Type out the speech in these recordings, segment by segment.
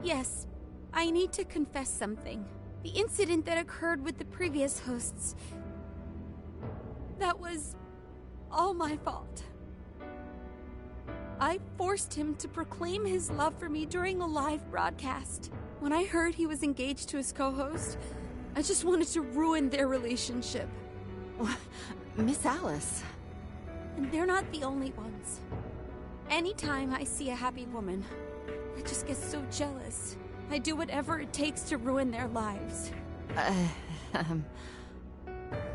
Yes, I need to confess something. The incident that occurred with the previous hosts... that was all my fault. I forced him to proclaim his love for me during a live broadcast. When I heard he was engaged to his co-host, I just wanted to ruin their relationship. Miss Alice. And they're not the only ones. Anytime I see a happy woman, I just get so jealous. I do whatever it takes to ruin their lives.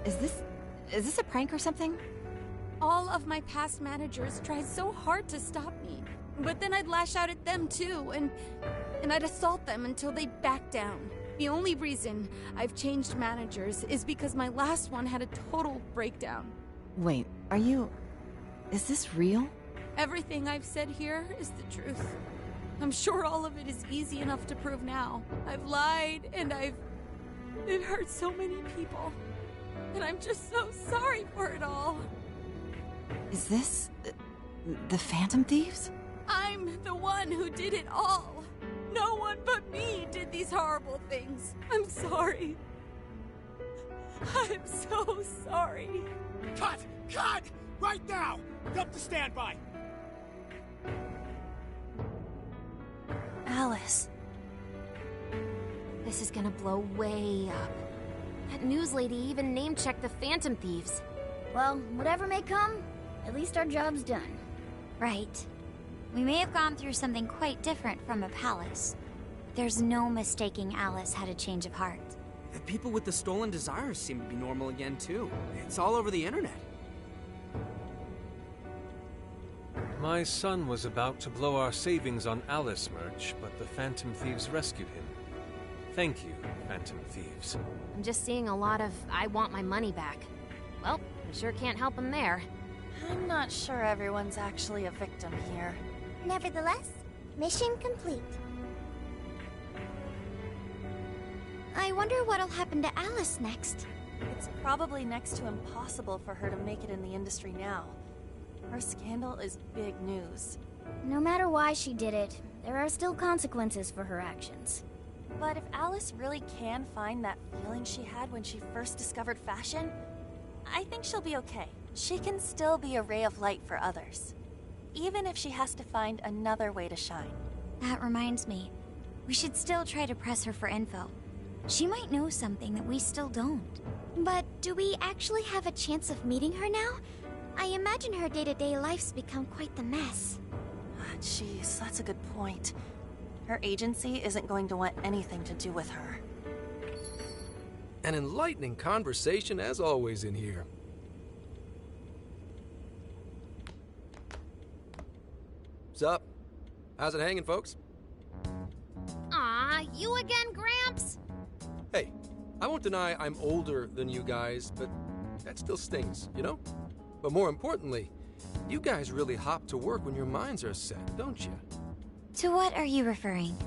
Is this a prank or something? All of my past managers tried so hard to stop me. But then I'd lash out at them too, and I'd assault them until they'd back down. The only reason I've changed managers is because my last one had a total breakdown. Wait, is this real? Everything I've said here is the truth. I'm sure all of it is easy enough to prove now. I've lied, and it hurt so many people. And I'm just so sorry for it all. Is this... the Phantom Thieves? I'm the one who did it all. No one but me did these horrible things. I'm sorry. I'm so sorry. Cut! Cut! Right now! Up to standby! Alice. This is gonna blow way up. That news lady even name-checked the Phantom Thieves. Well, whatever may come, at least our job's done. Right. We may have gone through something quite different from a palace. There's no mistaking Alice had a change of heart. The people with the stolen desires seem to be normal again, too. It's all over the internet. My son was about to blow our savings on Alice merch, but the Phantom Thieves rescued him. Thank you, Phantom Thieves. I'm just seeing a lot of, I want my money back. Well, we sure can't help him there. I'm not sure everyone's actually a victim here. Nevertheless, mission complete. I wonder what'll happen to Alice next. It's probably next to impossible for her to make it in the industry now. Her scandal is big news. No matter why she did it, there are still consequences for her actions. But if Alice really can find that feeling she had when she first discovered fashion, I think she'll be okay. She can still be a ray of light for others, even if she has to find another way to shine. That reminds me, we should still try to press her for info. She might know something that we still don't. But do we actually have a chance of meeting her now? I imagine her day-to-day life's become quite the mess. Jeez, that's a good point. Her agency isn't going to want anything to do with her. An enlightening conversation as always in here. Sup? How's it hanging, folks? Aw, you again, Gramps? Hey, I won't deny I'm older than you guys, but that still stings, you know? But more importantly, you guys really hop to work when your minds are set, don't you? To what are you referring?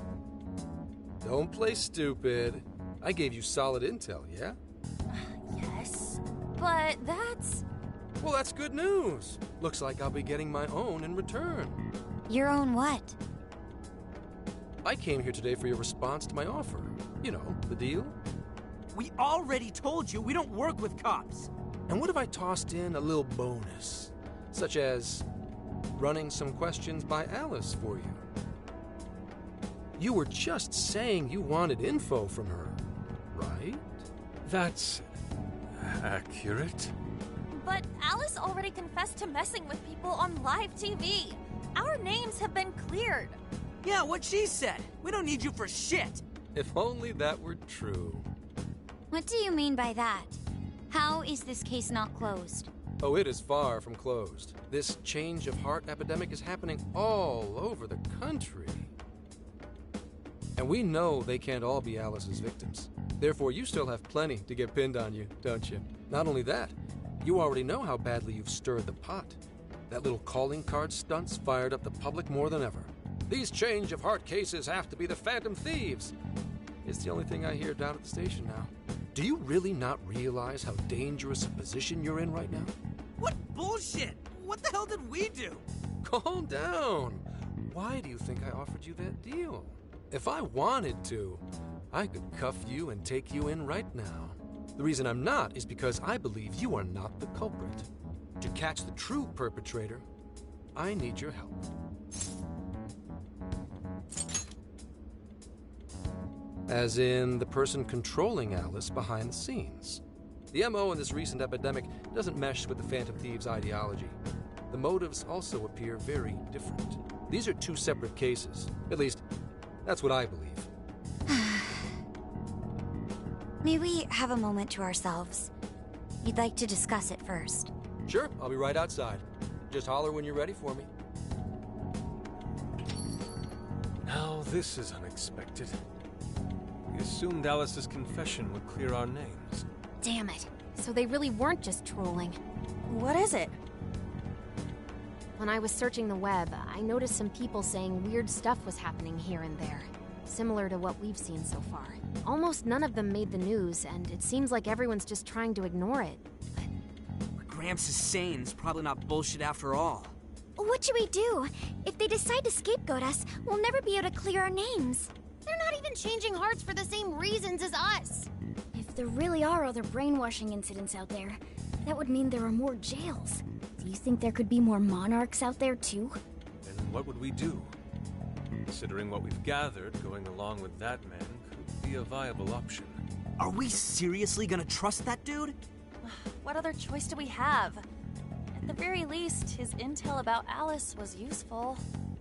Don't play stupid. I gave you solid intel, yeah? Yes, but that's... Well, that's good news. Looks like I'll be getting my own in return. Your own what? I came here today for your response to my offer. You know, the deal. We already told you we don't work with cops. And what if I tossed in a little bonus? Such as running some questions by Alice for you. You were just saying you wanted info from her, right? That's... accurate? But Alice already confessed to messing with people on live TV. Our names have been cleared. Yeah, what she said. We don't need you for shit. If only that were true. What do you mean by that? How is this case not closed? Oh, it is far from closed. This change of heart epidemic is happening all over the country. And we know they can't all be Alice's victims. Therefore, you still have plenty to get pinned on you, don't you? Not only that, you already know how badly you've stirred the pot. That little calling card stunt's fired up the public more than ever. These change of heart cases have to be the Phantom Thieves. It's the only thing I hear down at the station now. Do you really not realize how dangerous a position you're in right now? What bullshit? What the hell did we do? Calm down. Why do you think I offered you that deal? If I wanted to, I could cuff you and take you in right now. The reason I'm not is because I believe you are not the culprit. To catch the true perpetrator, I need your help. As in the person controlling Alice behind the scenes. The MO in this recent epidemic doesn't mesh with the Phantom Thieves' ideology. The motives also appear very different. These are two separate cases. At least, that's what I believe. May we have a moment to ourselves? You'd like to discuss it first. Sure, I'll be right outside. Just holler when you're ready for me. Now this is unexpected. We assumed Alice's confession would clear our names. Damn it. So they really weren't just trolling. What is it? When I was searching the web, I noticed some people saying weird stuff was happening here and there. Similar to what we've seen so far. Almost none of them made the news, and it seems like everyone's just trying to ignore it. What Gramps is saying is probably not bullshit after all. What should we do? If they decide to scapegoat us, we'll never be able to clear our names. They're not even changing hearts for the same reasons as us. If there really are other brainwashing incidents out there, that would mean there are more jails. Do you think there could be more monarchs out there too? Then what would we do? Considering what we've gathered, going along with that man could be a viable option. Are we seriously gonna trust that dude? What other choice do we have? At the very least, his intel about Alice was useful.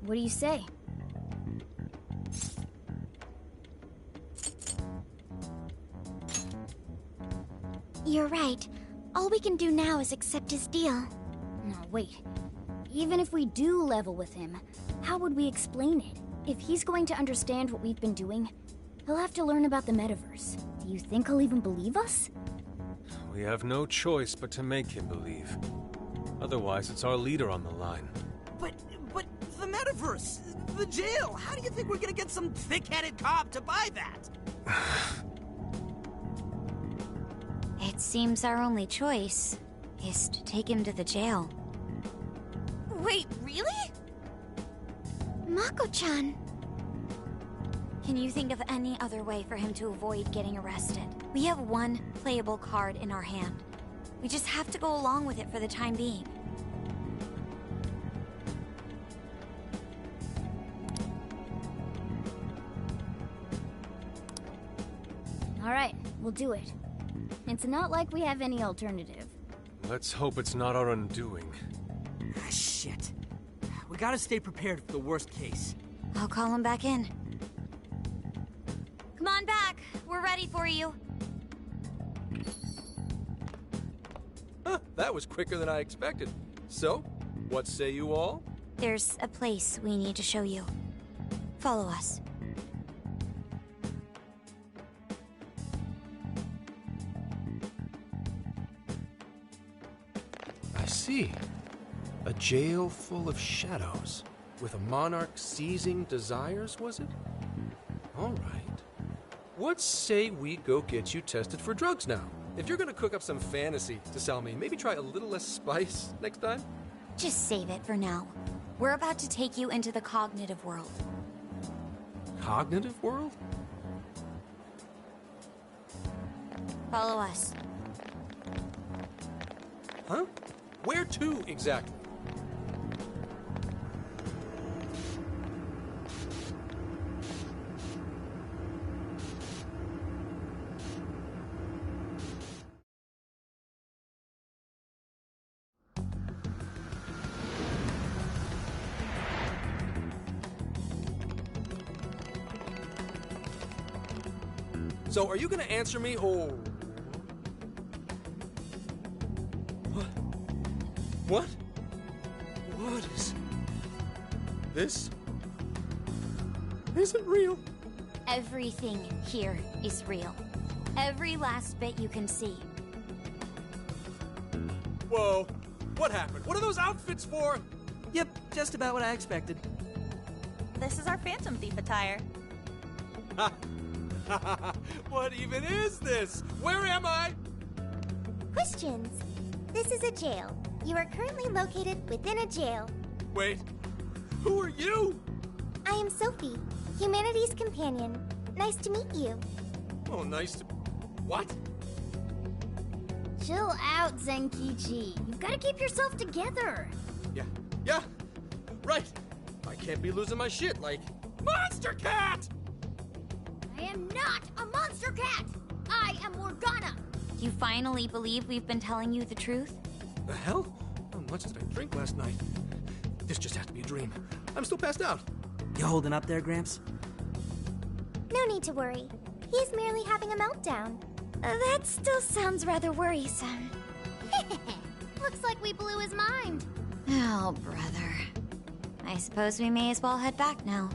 What do you say? You're right. All we can do now is accept his deal. No, wait. Even if we do level with him, how would we explain it? If he's going to understand what we've been doing, he'll have to learn about the metaverse. Do you think he'll even believe us? We have no choice but to make him believe. Otherwise, it's our leader on the line. But the metaverse, the jail, how do you think we're gonna get some thick-headed cop to buy that? It seems our only choice is to take him to the jail. Wait, really? Mako-chan! Can you think of any other way for him to avoid getting arrested? We have one playable card in our hand. We just have to go along with it for the time being. All right, we'll do it. It's not like we have any alternative. Let's hope it's not our undoing. Ah, shit. We gotta stay prepared for the worst case. I'll call him back in. Come on back. We're ready for you. Huh, that was quicker than I expected. So, what say you all? There's a place we need to show you. Follow us. I see. A jail full of shadows. With a monarch seizing desires, was it? All right. What say we go get you tested for drugs now? If you're gonna cook up some fantasy to sell me, maybe try a little less spice next time? Just save it for now. We're about to take you into the cognitive world. Cognitive world? Follow us. Huh? Where to, exactly? So, are you gonna answer me, or... What? What is... This... isn't real. Everything here is real. Every last bit you can see. Whoa. What happened? What are those outfits for? Yep, just about what I expected. This is our Phantom Thief attire. What even is this? Where am I? Questions. This is a jail. You are currently located within a jail. Wait, who are you? I am Sophie. Humanity's companion. Nice to meet you. Oh, nice to... What? Chill out, Zenkichi. You've got to keep yourself together. Yeah, right. I can't be losing my shit like... Monster Cat! I am not a monster cat. I am Morgana. You finally believe we've been telling you the truth? The hell? How much did I drink last night? This just has to be a dream. I'm still passed out. You holding up there, Gramps? No need to worry. He's merely having a meltdown. That still sounds rather worrisome. Looks like we blew his mind. Oh, brother. I suppose we may as well head back now.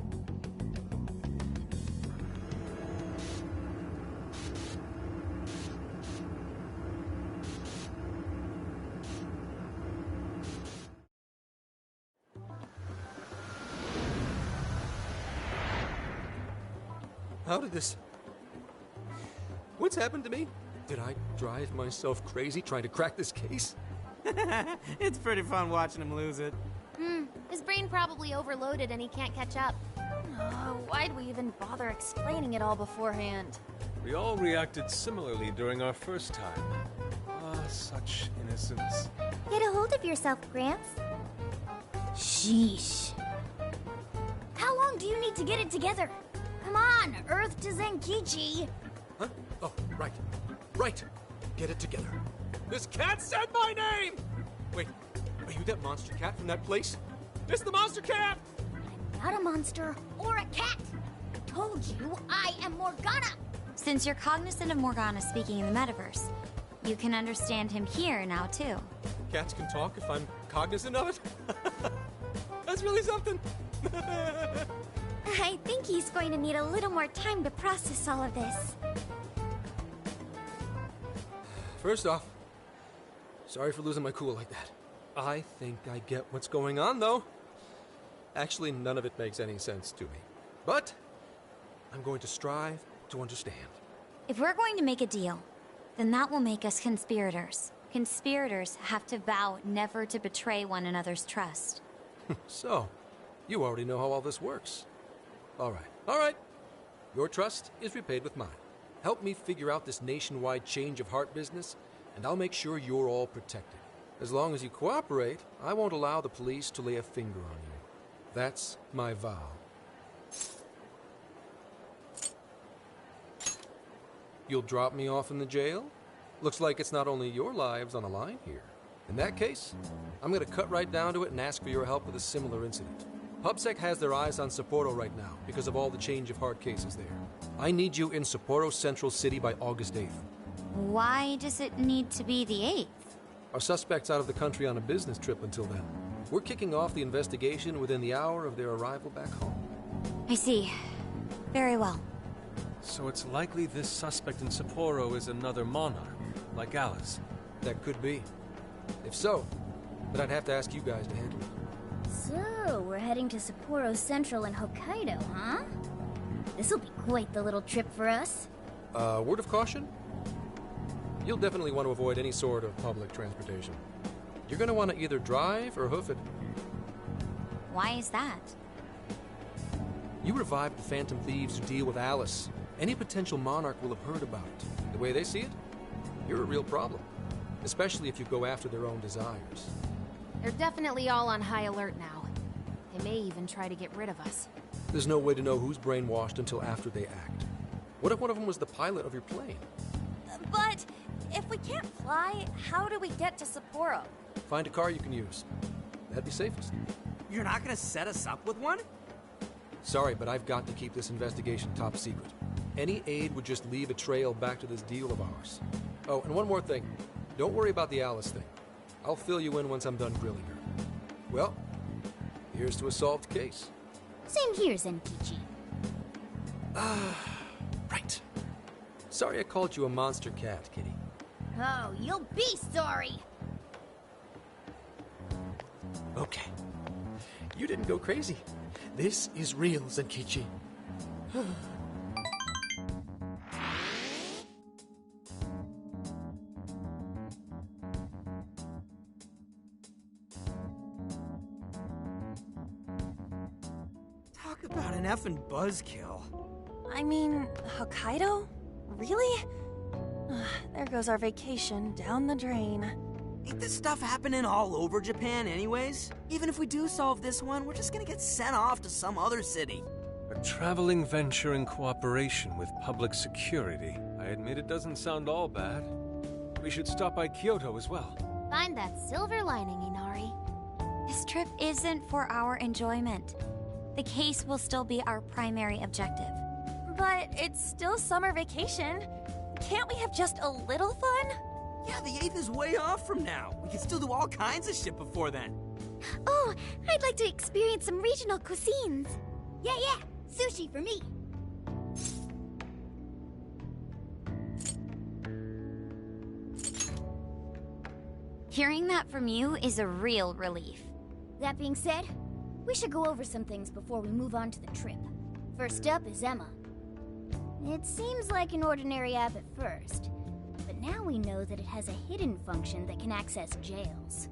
How did this... What's happened to me? Did I drive myself crazy trying to crack this case? It's pretty fun watching him lose it. His brain probably overloaded and he can't catch up. Oh, why'd we even bother explaining it all beforehand? We all reacted similarly during our first time. Ah, such innocence. Get a hold of yourself, Gramps. Sheesh. How long do you need to get it together? Come on, Earth to Zenkichi. Huh? Oh, right. Right. Get it together. This cat said my name! Wait, are you that monster cat from that place? It's the monster cat! I'm not a monster or a cat. I told you I am Morgana. Since you're cognizant of Morgana speaking in the metaverse, you can understand him here now, too. Cats can talk if I'm cognizant of it? That's really something! I think he's going to need a little more time to process all of this. First off, sorry for losing my cool like that. I think I get what's going on, though. Actually, none of it makes any sense to me. But I'm going to strive to understand. If we're going to make a deal, then that will make us conspirators. Conspirators have to vow never to betray one another's trust. So, you already know how all this works. All right. Your trust is repaid with mine. Help me figure out this nationwide change of heart business, and I'll make sure you're all protected. As long as you cooperate, I won't allow the police to lay a finger on you. That's my vow. You'll drop me off in the jail? Looks like it's not only your lives on the line here. In that case, I'm gonna cut right down to it and ask for your help with a similar incident. PubSec has their eyes on Sapporo right now because of all the change of heart cases there. I need you in Sapporo Central City by August 8th. Why does it need to be the 8th? Our suspect's out of the country on a business trip until then. We're kicking off the investigation within the hour of their arrival back home. I see. Very well. So it's likely this suspect in Sapporo is another monarch, like Alice. That could be. If so, then I'd have to ask you guys to handle it. So, we're heading to Sapporo Central in Hokkaido, huh? This'll be quite the little trip for us. Word of caution? You'll definitely want to avoid any sort of public transportation. You're gonna want to either drive or hoof it. Why is that? You revived the Phantom Thieves who deal with Alice. Any potential monarch will have heard about it. The way they see it, you're a real problem. Especially if you go after their own desires. They're definitely all on high alert now. They may even try to get rid of us. There's no way to know who's brainwashed until after they act. What if one of them was the pilot of your plane? But if we can't fly, how do we get to Sapporo? Find a car you can use. That'd be safest. You're not gonna set us up with one? Sorry, but I've got to keep this investigation top secret. Any aid would just leave a trail back to this deal of ours. Oh, and one more thing. Don't worry about the Alice thing. I'll fill you in once I'm done grilling her. Well, here's to a solved case. Same here, Zenkichi. Right. Sorry I called you a monster cat, kitty. Oh, you'll be sorry! Okay. You didn't go crazy. This is real, Zenkichi. Talk about an effing buzzkill. I mean, Hokkaido? Really? There goes our vacation down the drain. Ain't this stuff happening all over Japan anyways? Even if we do solve this one, we're just gonna get sent off to some other city. A traveling venture in cooperation with public security. I admit it doesn't sound all bad. We should stop by Kyoto as well. Find that silver lining, Inari. This trip isn't for our enjoyment. The case will still be our primary objective. But it's still summer vacation. Can't we have just a little fun? Yeah, the 8th is way off from now. We can still do all kinds of shit before then. Oh, I'd like to experience some regional cuisines. Yeah, sushi for me. Hearing that from you is a real relief. That being said, we should go over some things before we move on to the trip. First up is Emma. It seems like an ordinary app at first, but now we know that it has a hidden function that can access jails.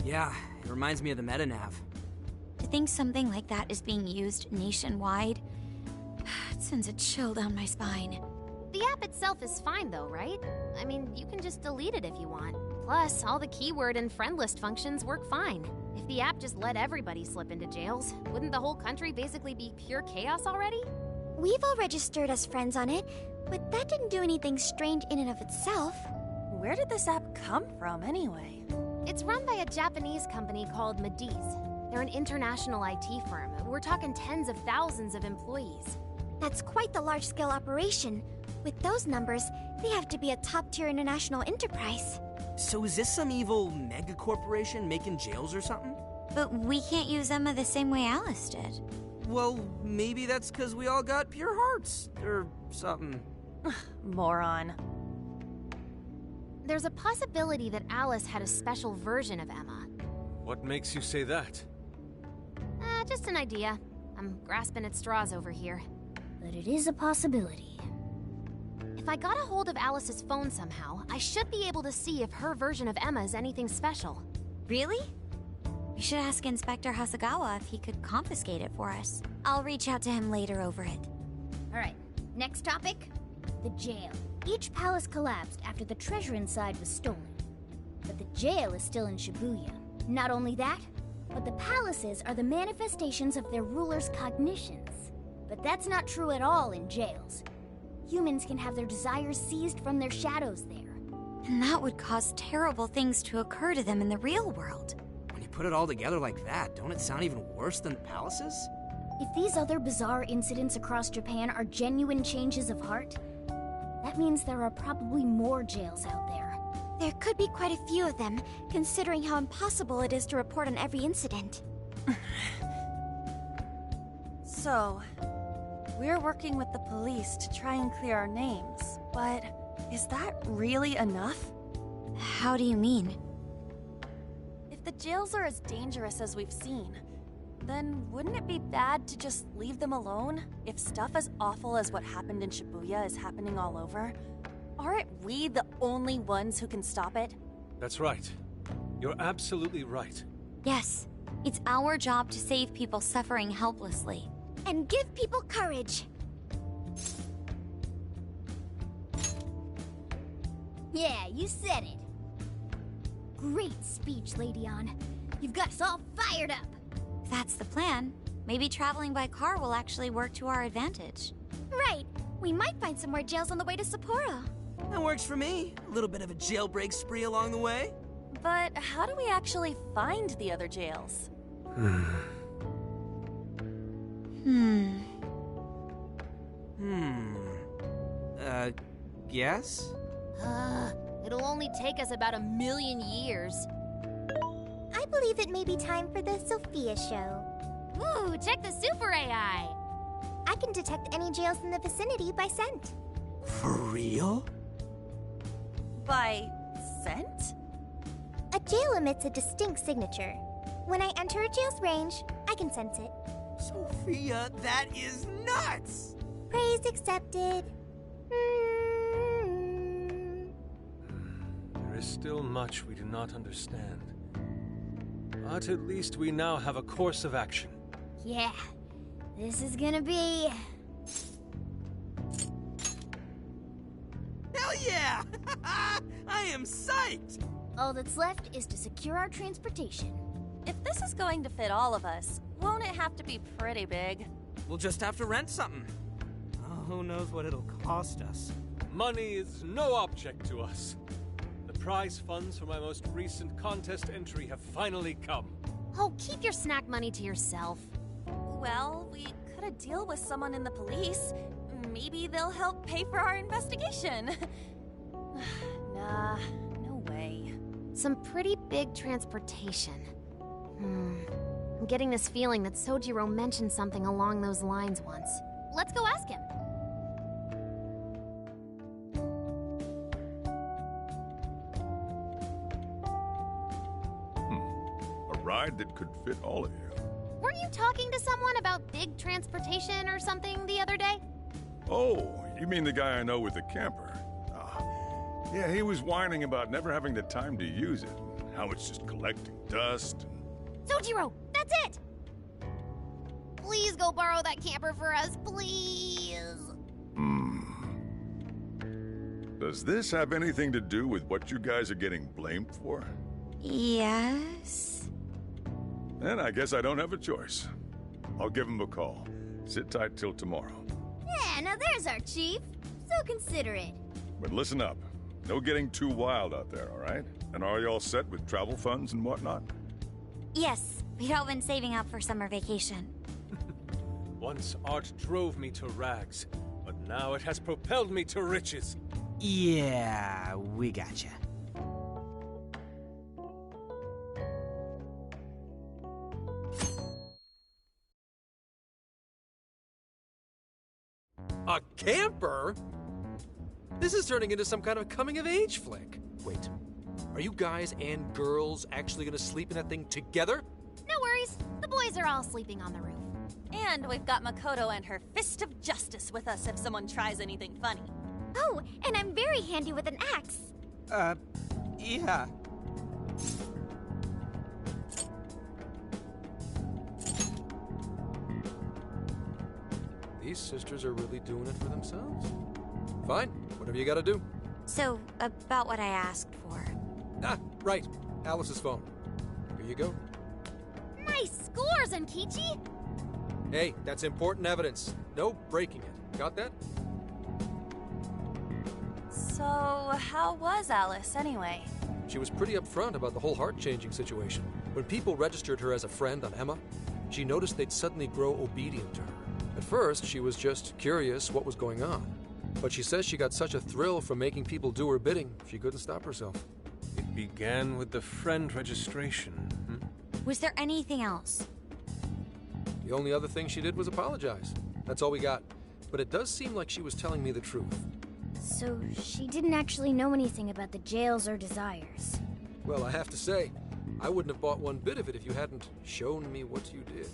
Yeah, it reminds me of the MetaNav. To think something like that is being used nationwide, it sends a chill down my spine. The app itself is fine though, right? I mean, you can just delete it if you want. Plus, all the keyword and friend list functions work fine. If the app just let everybody slip into jails, wouldn't the whole country basically be pure chaos already? We've all registered as friends on it, but that didn't do anything strange in and of itself. Where did this app come from, anyway? It's run by a Japanese company called Mediz. They're an international IT firm. We're talking tens of thousands of employees. That's quite the large-scale operation. With those numbers, they have to be a top-tier international enterprise. So is this some evil mega corporation making jails or something? But we can't use Emma the same way Alice did. Well, maybe that's because we all got pure hearts, or something. Moron. There's a possibility that Alice had a special version of Emma. What makes you say that? Just an idea. I'm grasping at straws over here. But it is a possibility. If I got a hold of Alice's phone somehow, I should be able to see if her version of Emma is anything special. Really? We should ask Inspector Hasagawa if he could confiscate it for us. I'll reach out to him later over it. Alright, next topic. The jail. Each palace collapsed after the treasure inside was stolen. But the jail is still in Shibuya. Not only that, but the palaces are the manifestations of their rulers' cognitions. But that's not true at all in jails. Humans can have their desires seized from their shadows there. And that would cause terrible things to occur to them in the real world. When you put it all together like that, don't it sound even worse than the palaces? If these other bizarre incidents across Japan are genuine changes of heart, that means there are probably more jails out there. There could be quite a few of them, considering how impossible it is to report on every incident. So, we're working with the police to try and clear our names, but is that really enough? How do you mean? If the jails are as dangerous as we've seen, then wouldn't it be bad to just leave them alone? If stuff as awful as what happened in Shibuya is happening all over, aren't we the only ones who can stop it? That's right. You're absolutely right. Yes, it's our job to save people suffering helplessly. And give people courage. Yeah, you said it. Great speech, Lady Ann. You've got us all fired up. If that's the plan, maybe traveling by car will actually work to our advantage. Right. We might find some more jails on the way to Sapporo. That works for me. A little bit of a jailbreak spree along the way. But how do we actually find the other jails? Guess? It'll only take us about 1,000,000 years. I believe it may be time for the Sophia show. Ooh, check the super AI! I can detect any jails in the vicinity by scent. For real? By scent? A jail emits a distinct signature. When I enter a jail's range, I can sense it. Sophia, that is nuts! Praise accepted. There is still much we do not understand. But at least we now have a course of action. Yeah, this is gonna be... Hell yeah! I am psyched! All that's left is to secure our transportation. If this is going to fit all of us, won't it have to be pretty big? We'll just have to rent something. Oh, who knows what it'll cost us. Money is no object to us. The prize funds for my most recent contest entry have finally come. Oh, keep your snack money to yourself. Well, we could a deal with someone in the police. Maybe they'll help pay for our investigation. Nah, no way. Some pretty big transportation. I'm getting this feeling that Sojiro mentioned something along those lines once. Let's go ask him. A ride that could fit all of you. Weren't you talking to someone about big transportation or something the other day? Oh, you mean the guy I know with the camper? Yeah, he was whining about never having the time to use it, and how it's just collecting dust. Sojiro, that's it! Please go borrow that camper for us, please. Does this have anything to do with what you guys are getting blamed for? Yes. Then I guess I don't have a choice. I'll give him a call. Sit tight till tomorrow. Yeah, now there's our chief. So considerate. But listen up. No getting too wild out there, all right? And are you all set with travel funds and whatnot? Yes, we've all been saving up for summer vacation. Once art drove me to rags, but now it has propelled me to riches. Yeah, we gotcha. A camper? This is turning into some kind of coming-of-age flick. Wait, are you guys and girls actually gonna sleep in that thing together? No worries. The boys are all sleeping on the roof. And we've got Makoto and her Fist of Justice with us if someone tries anything funny. Oh, and I'm very handy with an axe. Yeah. These sisters are really doing it for themselves. Fine, whatever you gotta do. So, about what I asked for. Ah, right. Alice's phone. Here you go. Nice scores, Enkichi! Hey, that's important evidence. No breaking it. Got that? So, how was Alice anyway? She was pretty upfront about the whole heart-changing situation. When people registered her as a friend on Emma, she noticed they'd suddenly grow obedient to her. At first, she was just curious what was going on. But she says she got such a thrill from making people do her bidding, she couldn't stop herself. It began with the friend registration. Was there anything else? The only other thing she did was apologize. That's all we got. But it does seem like she was telling me the truth. So she didn't actually know anything about the jails or desires. Well, I have to say, I wouldn't have bought one bit of it if you hadn't shown me what you did.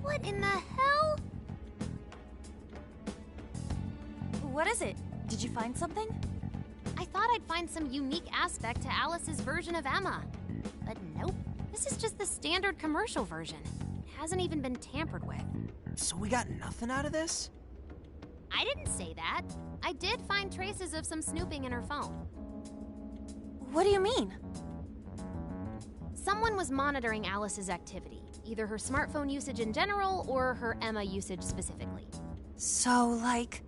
What in the hell? What is it? Did you find something? I thought I'd find some unique aspect to Alice's version of Emma. But nope. This is just the standard commercial version. It hasn't even been tampered with. So we got nothing out of this? I didn't say that. I did find traces of some snooping in her phone. What do you mean? Someone was monitoring Alice's activity, either her smartphone usage in general or her Emma usage specifically. So, like...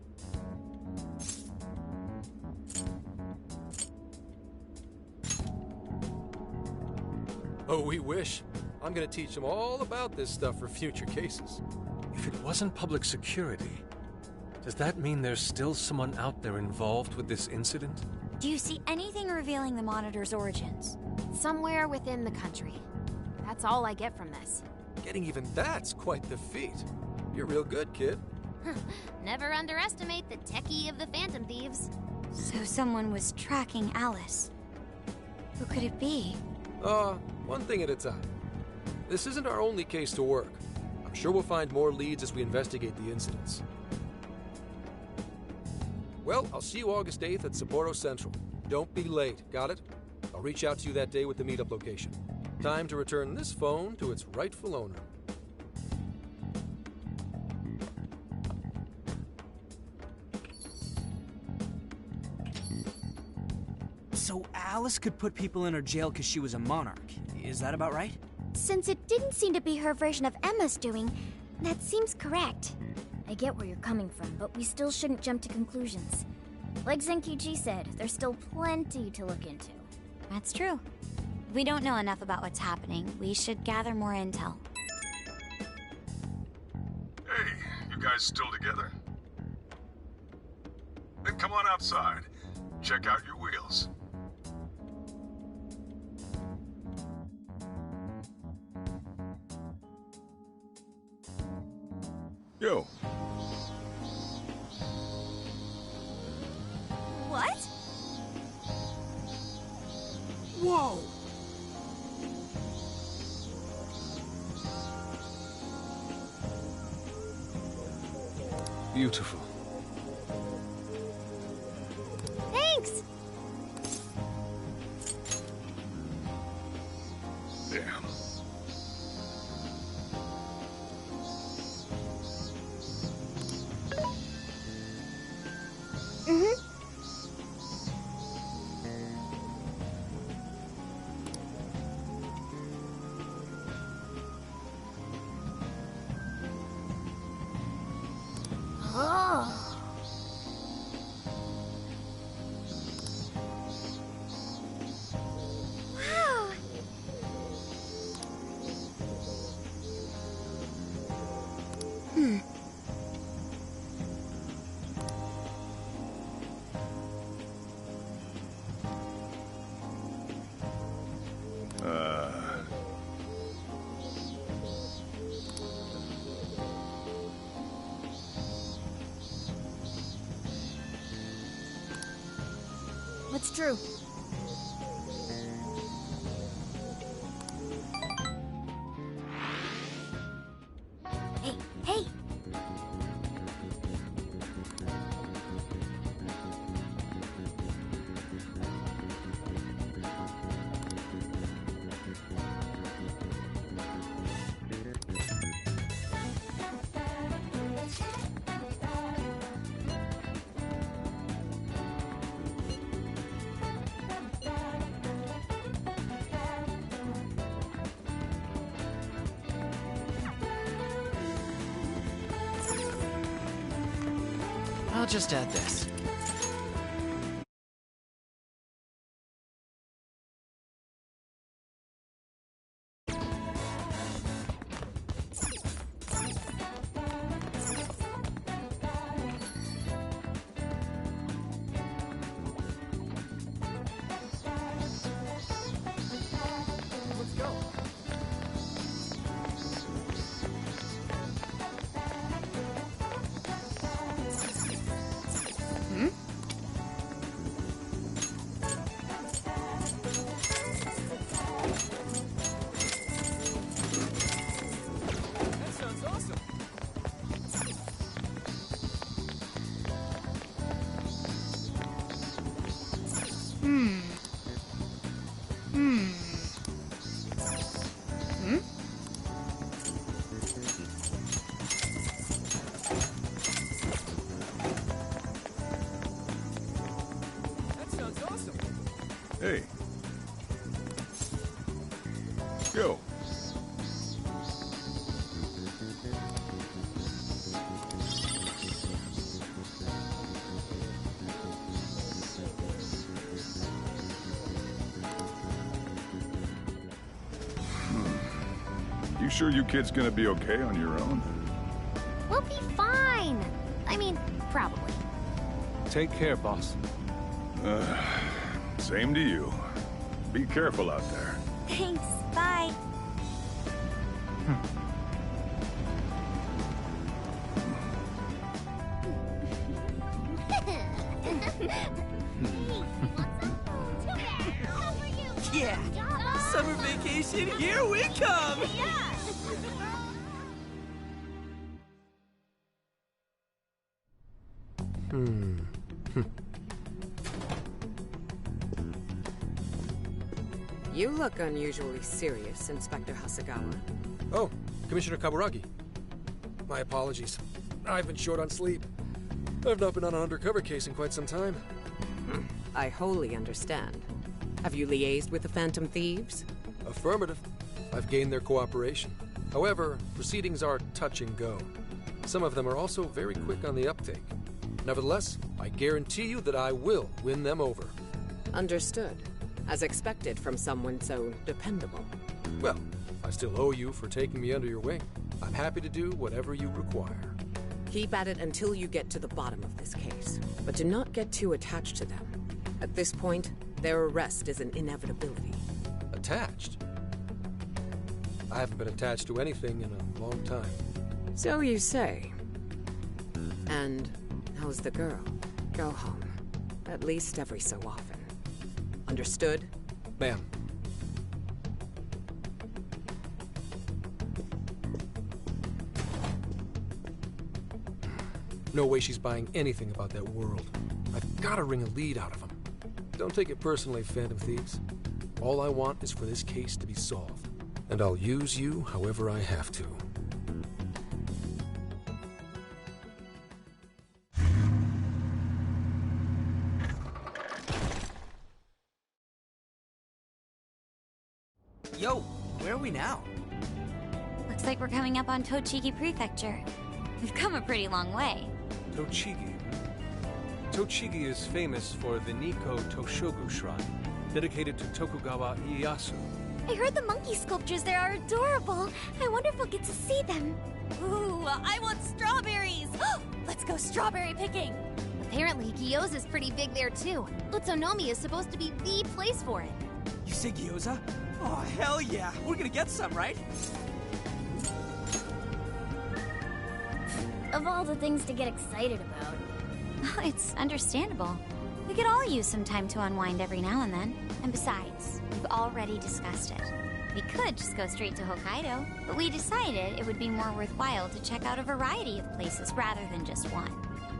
Oh, we wish. I'm gonna teach them all about this stuff for future cases. If it wasn't public security, does that mean there's still someone out there involved with this incident? Do you see anything revealing the Monitor's origins? Somewhere within the country. That's all I get from this. Getting even that's quite the feat. You're real good, kid. Never underestimate the techie of the Phantom Thieves. So someone was tracking Alice. Who could it be? One thing at a time. This isn't our only case to work. I'm sure we'll find more leads as we investigate the incidents. Well, I'll see you August 8th at Sapporo Central. Don't be late, got it? I'll reach out to you that day with the meetup location. Time to return this phone to its rightful owner. So Alice could put people in her jail because she was a monarch. Is that about right? Since it didn't seem to be her version of Emma's doing, that seems correct. I get where you're coming from, but we still shouldn't jump to conclusions. Like Zenki-ji said, there's still plenty to look into. That's true. We don't know enough about what's happening. We should gather more intel. Hey, you guys still together? Then come on outside. Check out your wheels. Yo. What? Whoa! Beautiful. Thanks! Damn. Oh. Wow. What's true? Hey, hey! I'll just add this. Let's go. That sounds awesome. That sounds awesome. Hey. Yo. You sure you kids gonna be okay on your own? We'll be fine. I mean, probably. Take care, boss. Same to you. Be careful out there. Thanks. Bye. Yeah! Summer vacation, here we come! You look unusually serious, Inspector Hasagawa. Oh, Commissioner Kaburagi. My apologies. I've been short on sleep. I've not been on an undercover case in quite some time. I wholly understand. Have you liaised with the Phantom Thieves? Affirmative. I've gained their cooperation. However, proceedings are touch and go. Some of them are also very quick on the uptake. Nevertheless, I guarantee you that I will win them over. Understood. As expected from someone so dependable. Well, I still owe you for taking me under your wing. I'm happy to do whatever you require. Keep at it until you get to the bottom of this case. But do not get too attached to them. At this point, their arrest is an inevitability. Attached? I haven't been attached to anything in a long time. So you say. And how's the girl? Go home. At least every so often. Understood? Ma'am. No way she's buying anything about that world. I've got to wring a lead out of him. Don't take it personally, Phantom Thieves. All I want is for this case to be solved. And I'll use you however I have to. Yo, where are we now? Looks like we're coming up on Tochigi Prefecture. We've come a pretty long way. Tochigi. Tochigi is famous for the Nikko Toshogu Shrine, dedicated to Tokugawa Ieyasu. I heard the monkey sculptures there are adorable. I wonder if we'll get to see them. Ooh, I want strawberries! Let's go strawberry picking! Apparently, gyoza's pretty big there too. Utsunomi is supposed to be the place for it. You say gyoza? Oh, hell yeah. We're gonna get some, right? Of all the things to get excited about. It's understandable. We could all use some time to unwind every now and then. And besides, we've already discussed it. We could just go straight to Hokkaido, but we decided it would be more worthwhile to check out a variety of places rather than just one.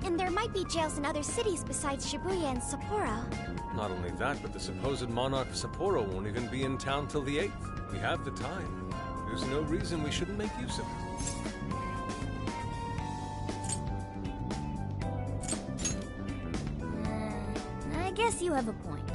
And there might be jails in other cities besides Shibuya and Sapporo. Not only that, but the supposed monarch of Sapporo won't even be in town till the 8th. We have the time. There's no reason we shouldn't make use of it. I guess you have a point.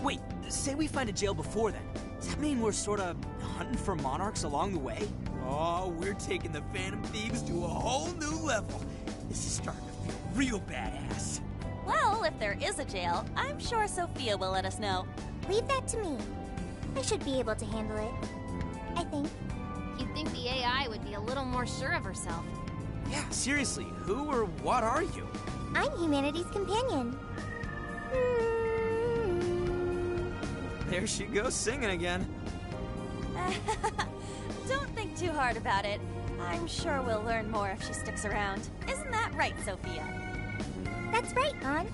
Wait, say we find a jail before then. Does that mean we're sorta hunting for monarchs along the way? Oh, we're taking the Phantom Thieves to a whole new level. This is starting to feel real badass. Well, if there is a jail, I'm sure Sophia will let us know. Leave that to me. I should be able to handle it. I think. You'd think the AI would be a little more sure of herself. Yeah, seriously, who or what are you? I'm humanity's companion. There she goes singing again. Don't think too hard about it. I'm sure we'll learn more if she sticks around. Isn't that right, Sophia? That's right, An.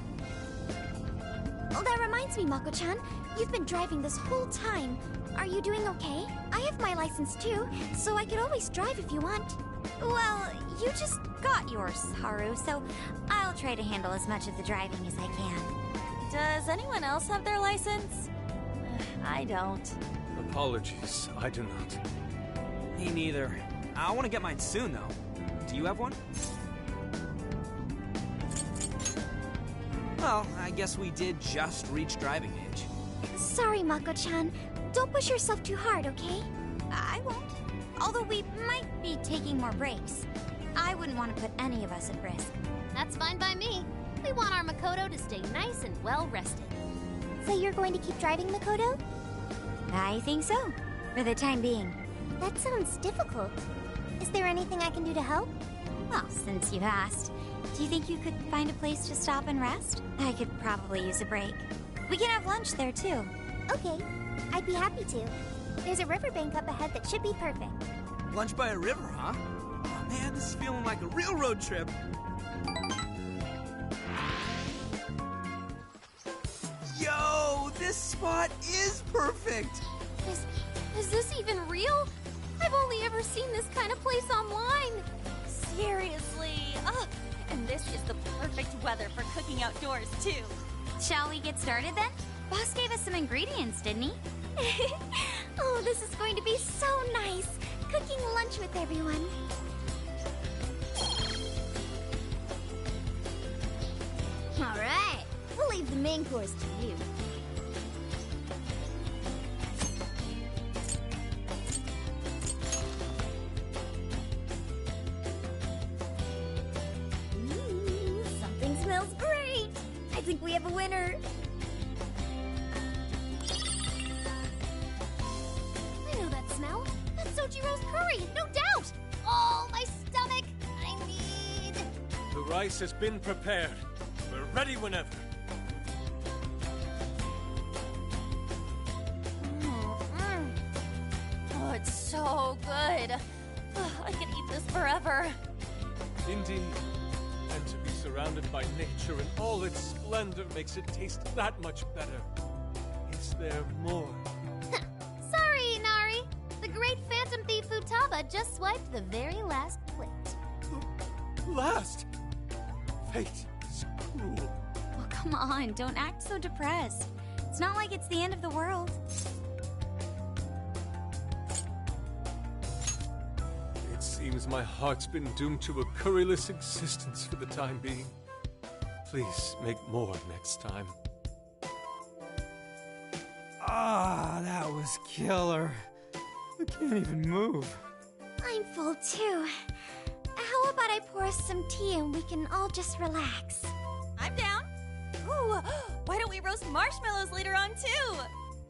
Oh, that reminds me, Mako-chan. You've been driving this whole time. Are you doing okay? I have my license too, so I could always drive if you want. Well, you just got yours, Haru, so I'll try to handle as much of the driving as I can. Does anyone else have their license? I don't. Apologies, I do not. Me neither. I want to get mine soon, though. Do you have one? Well, I guess we did just reach driving age. Sorry, Mako-chan. Don't push yourself too hard, okay? I won't. Although we might be taking more breaks. I wouldn't want to put any of us at risk. That's fine by me. We want our Makoto to stay nice and well rested. So you're going to keep driving, Makoto? I think so, for the time being. That sounds difficult. Is there anything I can do to help? Well, since you've asked, do you think you could find a place to stop and rest? I could probably use a break. We can have lunch there, too. Okay, I'd be happy to. There's a riverbank up ahead that should be perfect. Lunch by a river, huh? Oh man, this is feeling like a real road trip. Yo, this spot is perfect! Is this even real? I've only ever seen this kind of place online. Seriously? Ugh. And this is the perfect weather for cooking outdoors, too. Shall we get started then? Boss gave us some ingredients, didn't he? Oh, this is going to be so nice. Cooking lunch with everyone. All right. We'll leave the main course to you. Something smells great. I think we have a winner. I know that smell. That's Sojiro's curry, no doubt. Oh, my stomach. I need... The rice has been prepared. We're ready whenever. Oh, it's so good. I could eat this forever. Indeed. And to be surrounded by nature in all its splendor makes it taste that much better. Is there more? Sorry, Inari. The great Phantom Thief Futaba just swiped the very last plate. Last? Fate is cruel. Well, come on, don't act so depressed. It's not like it's the end of the world. It seems my heart's been doomed to a curryless existence for the time being. Please make more next time. Ah, that was killer. I can't even move. I'm full too. How about I pour us some tea and we can all just relax? I'm down. Ooh, why don't we roast marshmallows later on too?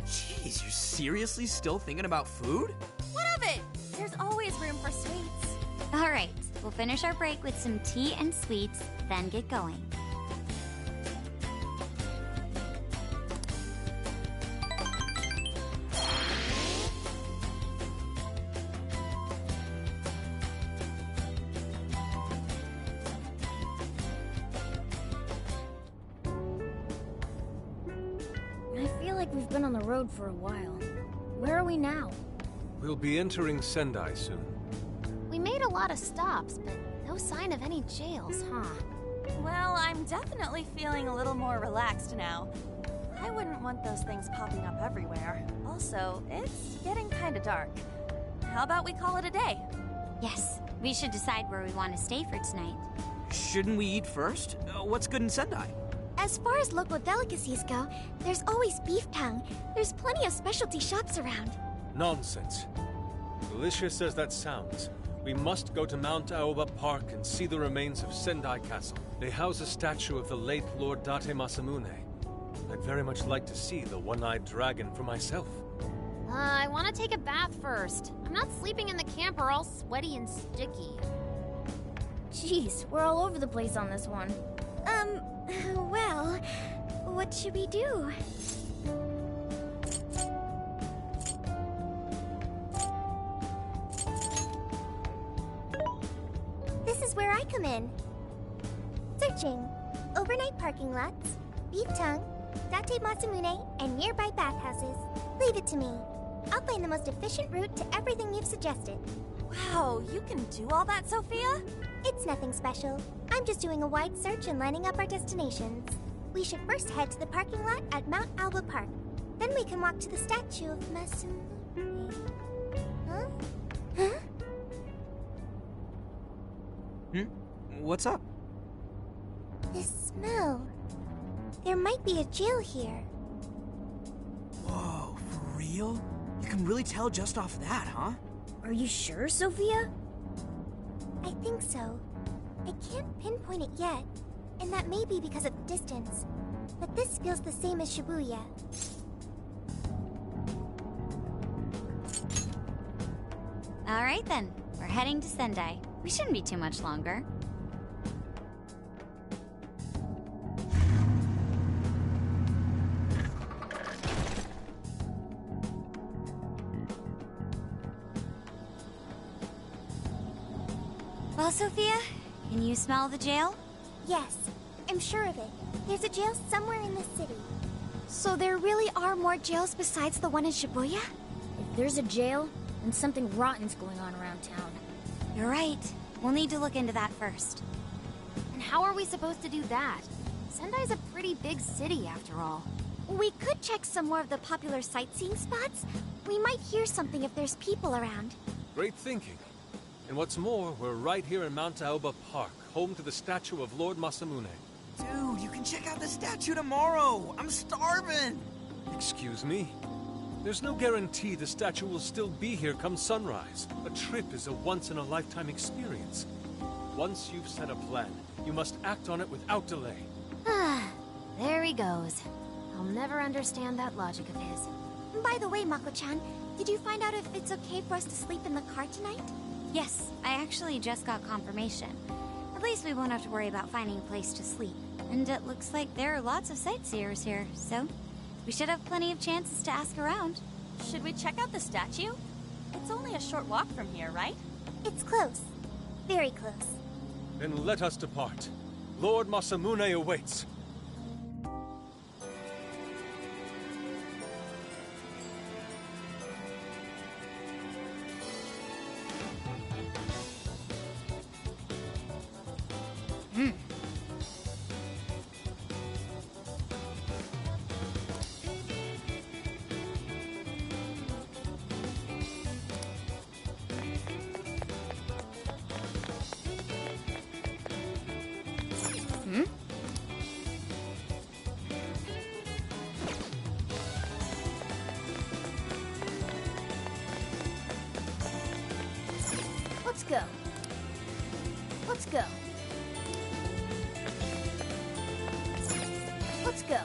Jeez, you're seriously still thinking about food? What of it? There's always room for sweets. All right, we'll finish our break with some tea and sweets, then get going. I feel like we've been on the road for a while. Where are we now? We'll be entering Sendai soon. We made a lot of stops, but no sign of any jails, huh? Well, I'm definitely feeling a little more relaxed now. I wouldn't want those things popping up everywhere. Also, it's getting kind of dark. How about we call it a day? Yes, we should decide where we want to stay for tonight. Shouldn't we eat first? What's good in Sendai? As far as local delicacies go, there's always beef tongue. There's plenty of specialty shops around. Nonsense. Delicious as that sounds, we must go to Mount Aoba Park and see the remains of Sendai Castle. They house a statue of the late Lord Date Masamune. I'd very much like to see the one-eyed dragon for myself. I want to take a bath first. I'm not sleeping in the camper all sweaty and sticky. Jeez, we're all over the place on this one. Well, what should we do? This is where I come in. Searching. Overnight parking lots, beef tongue, Date Masamune, and nearby bathhouses. Leave it to me. I'll find the most efficient route to everything you've suggested. Wow, you can do all that, Sophia? It's nothing special. I'm just doing a wide search and lining up our destinations. We should first head to the parking lot at Mount Alba Park. Then we can walk to the statue of Masamune. Huh? Huh? What's up? This smell. There might be a jail here. Whoa, for real? You can really tell just off that, huh? Are you sure, Sophia? I think so. I can't pinpoint it yet, and that may be because of the distance. But this feels the same as Shibuya. All right then, we're heading to Sendai. We shouldn't be too much longer. Well, Sophia, can you smell the jail? Yes, I'm sure of it. There's a jail somewhere in this city. So there really are more jails besides the one in Shibuya? If there's a jail, then something rotten's going on around town. You're right. We'll need to look into that first. And how are we supposed to do that? Sendai's a pretty big city, after all. We could check some more of the popular sightseeing spots. We might hear something if there's people around. Great thinking. And what's more, we're right here in Mount Aoba Park, home to the statue of Lord Masamune. Dude, you can check out the statue tomorrow. I'm starving. Excuse me? There's no guarantee the statue will still be here come sunrise. A trip is a once-in-a-lifetime experience. Once you've set a plan, you must act on it without delay. There he goes. I'll never understand that logic of his. By the way, Mako-chan, did you find out if it's okay for us to sleep in the car tonight? Yes, I actually just got confirmation. At least we won't have to worry about finding a place to sleep. And it looks like there are lots of sightseers here, so we should have plenty of chances to ask around. Should we check out the statue? It's only a short walk from here, right? It's close. Very close. Then let us depart. Lord Masamune awaits. Let's go. Let's go. Let's go.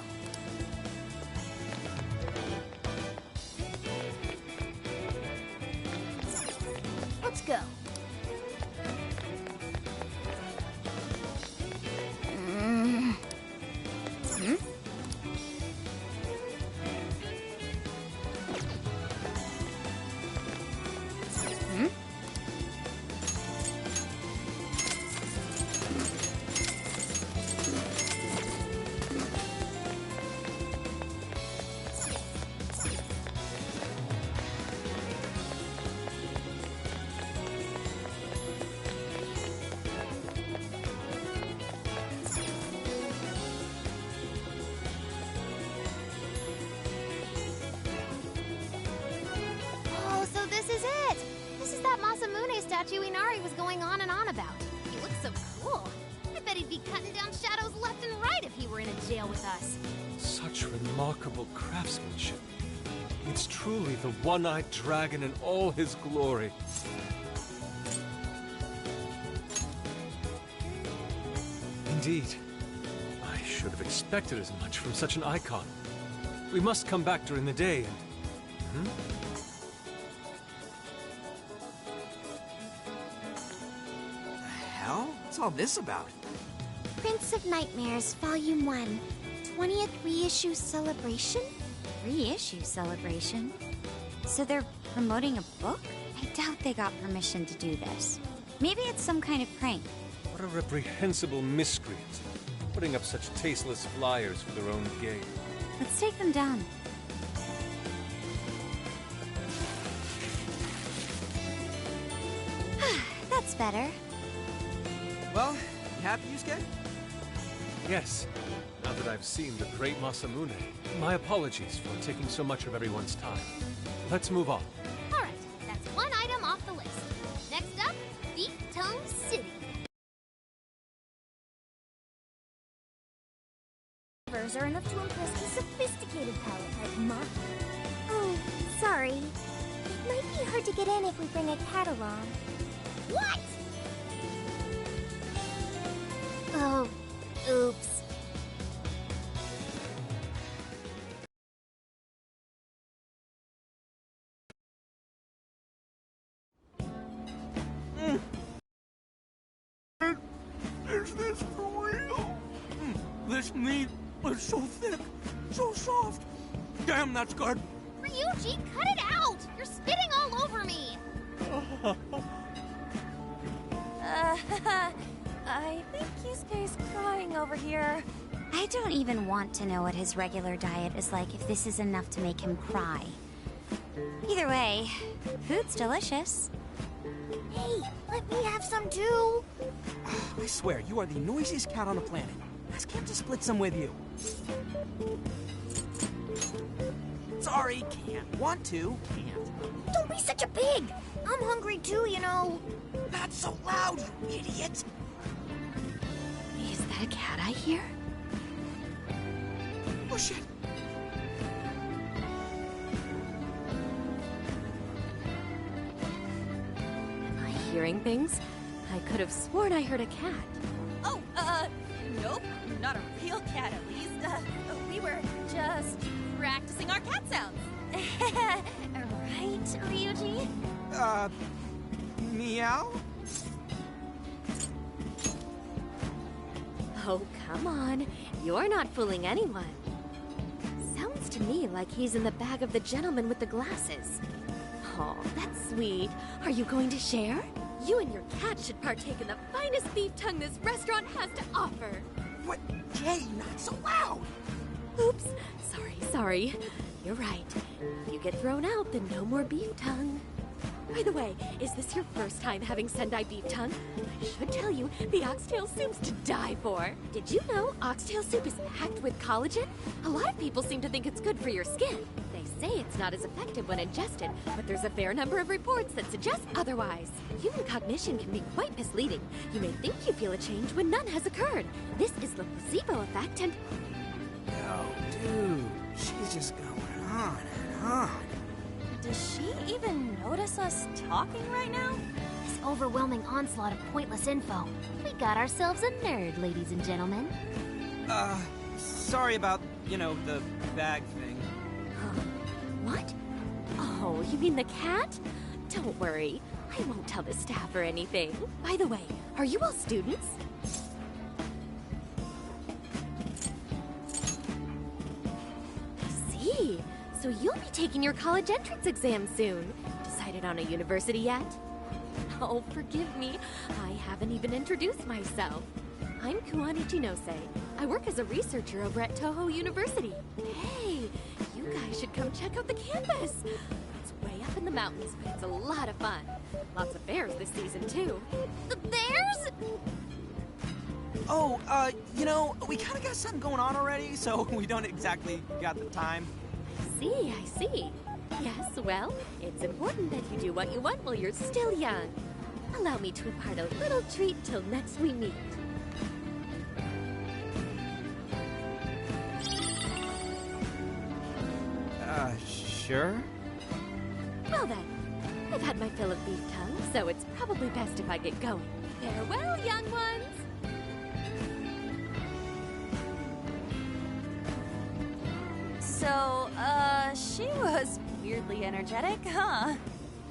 Let's go. Statue Inari was going on and on about. He looks so cool. I bet he'd be cutting down shadows left and right if he were in a jail with us. Such remarkable craftsmanship. It's truly the one-eyed dragon in all his glory. Indeed. I should have expected as much from such an icon. We must come back during the day and... What's all this about? Prince of Nightmares, Volume 1. 20th reissue celebration? Reissue celebration? So they're promoting a book? I doubt they got permission to do this. Maybe it's some kind of prank. What a reprehensible miscreant. Putting up such tasteless flyers for their own gain. Let's take them down. That's better. Well, you happy, Yusuke? Yes. Now that I've seen the great Masamune, my apologies for taking so much of everyone's time. Let's move on. All right, that's one item off the list. Next up, Deep Tongue City. Are enough to impress the sophisticated palate like mine. Oh, sorry. It might be hard to get in if we bring a cat along. What? Oh, oops. Is this for real? This meat is so thick, so soft. Damn, that's good. Ryuji, cut it out! You're spitting all over me! I think Yusuke's crying over here. I don't even want to know what his regular diet is like if this is enough to make him cry. Either way, food's delicious. Hey, let me have some too. I swear, you are the noisiest cat on the planet. Ask him to split some with you. Sorry, can't. Want to, can't. Don't be such a pig! I'm hungry too, you know. Not so loud, you idiot! Is that a cat I hear? Oh, shit! Am I hearing things? I could have sworn I heard a cat. Oh, nope. Not a real cat, at least. We were just practicing our cat sounds. Right, Ryuji? Meow? Oh, come on. You're not fooling anyone. Sounds to me like he's in the bag of the gentleman with the glasses. Oh, that's sweet. Are you going to share? You and your cat should partake in the finest beef tongue this restaurant has to offer. What? Jay, not so loud! Oops. Sorry. You're right. If you get thrown out, then no more beef tongue. By the way, is this your first time having Sendai beef tongue? I should tell you, the oxtail soup's to die for. Did you know oxtail soup is packed with collagen? A lot of people seem to think it's good for your skin. They say it's not as effective when ingested, but there's a fair number of reports that suggest otherwise. Human cognition can be quite misleading. You may think you feel a change when none has occurred. This is the placebo effect and... Yo, dude, she's just going on and on. Does she even notice us talking right now? This overwhelming onslaught of pointless info. We got ourselves a nerd, ladies and gentlemen. Sorry about, the bag thing. What? Oh, you mean the cat? Don't worry. I won't tell the staff or anything. By the way, are you all students? I see. So you'll be taking your college entrance exam soon. Decided on a university yet? Oh, forgive me. I haven't even introduced myself. I'm Kuani Chinose. I work as a researcher over at Toho University. Hey, you guys should come check out the campus. It's way up in the mountains, but it's a lot of fun. Lots of bears this season, too. The bears? Oh, we kind of got something going on already, so we don't exactly got the time. I see. Yes, well, it's important that you do what you want while you're still young. Allow me to impart a little treat till next we meet. Sure? Well then, I've had my fill of beef tongue, so it's probably best if I get going. Farewell, young ones! So, she was weirdly energetic, huh?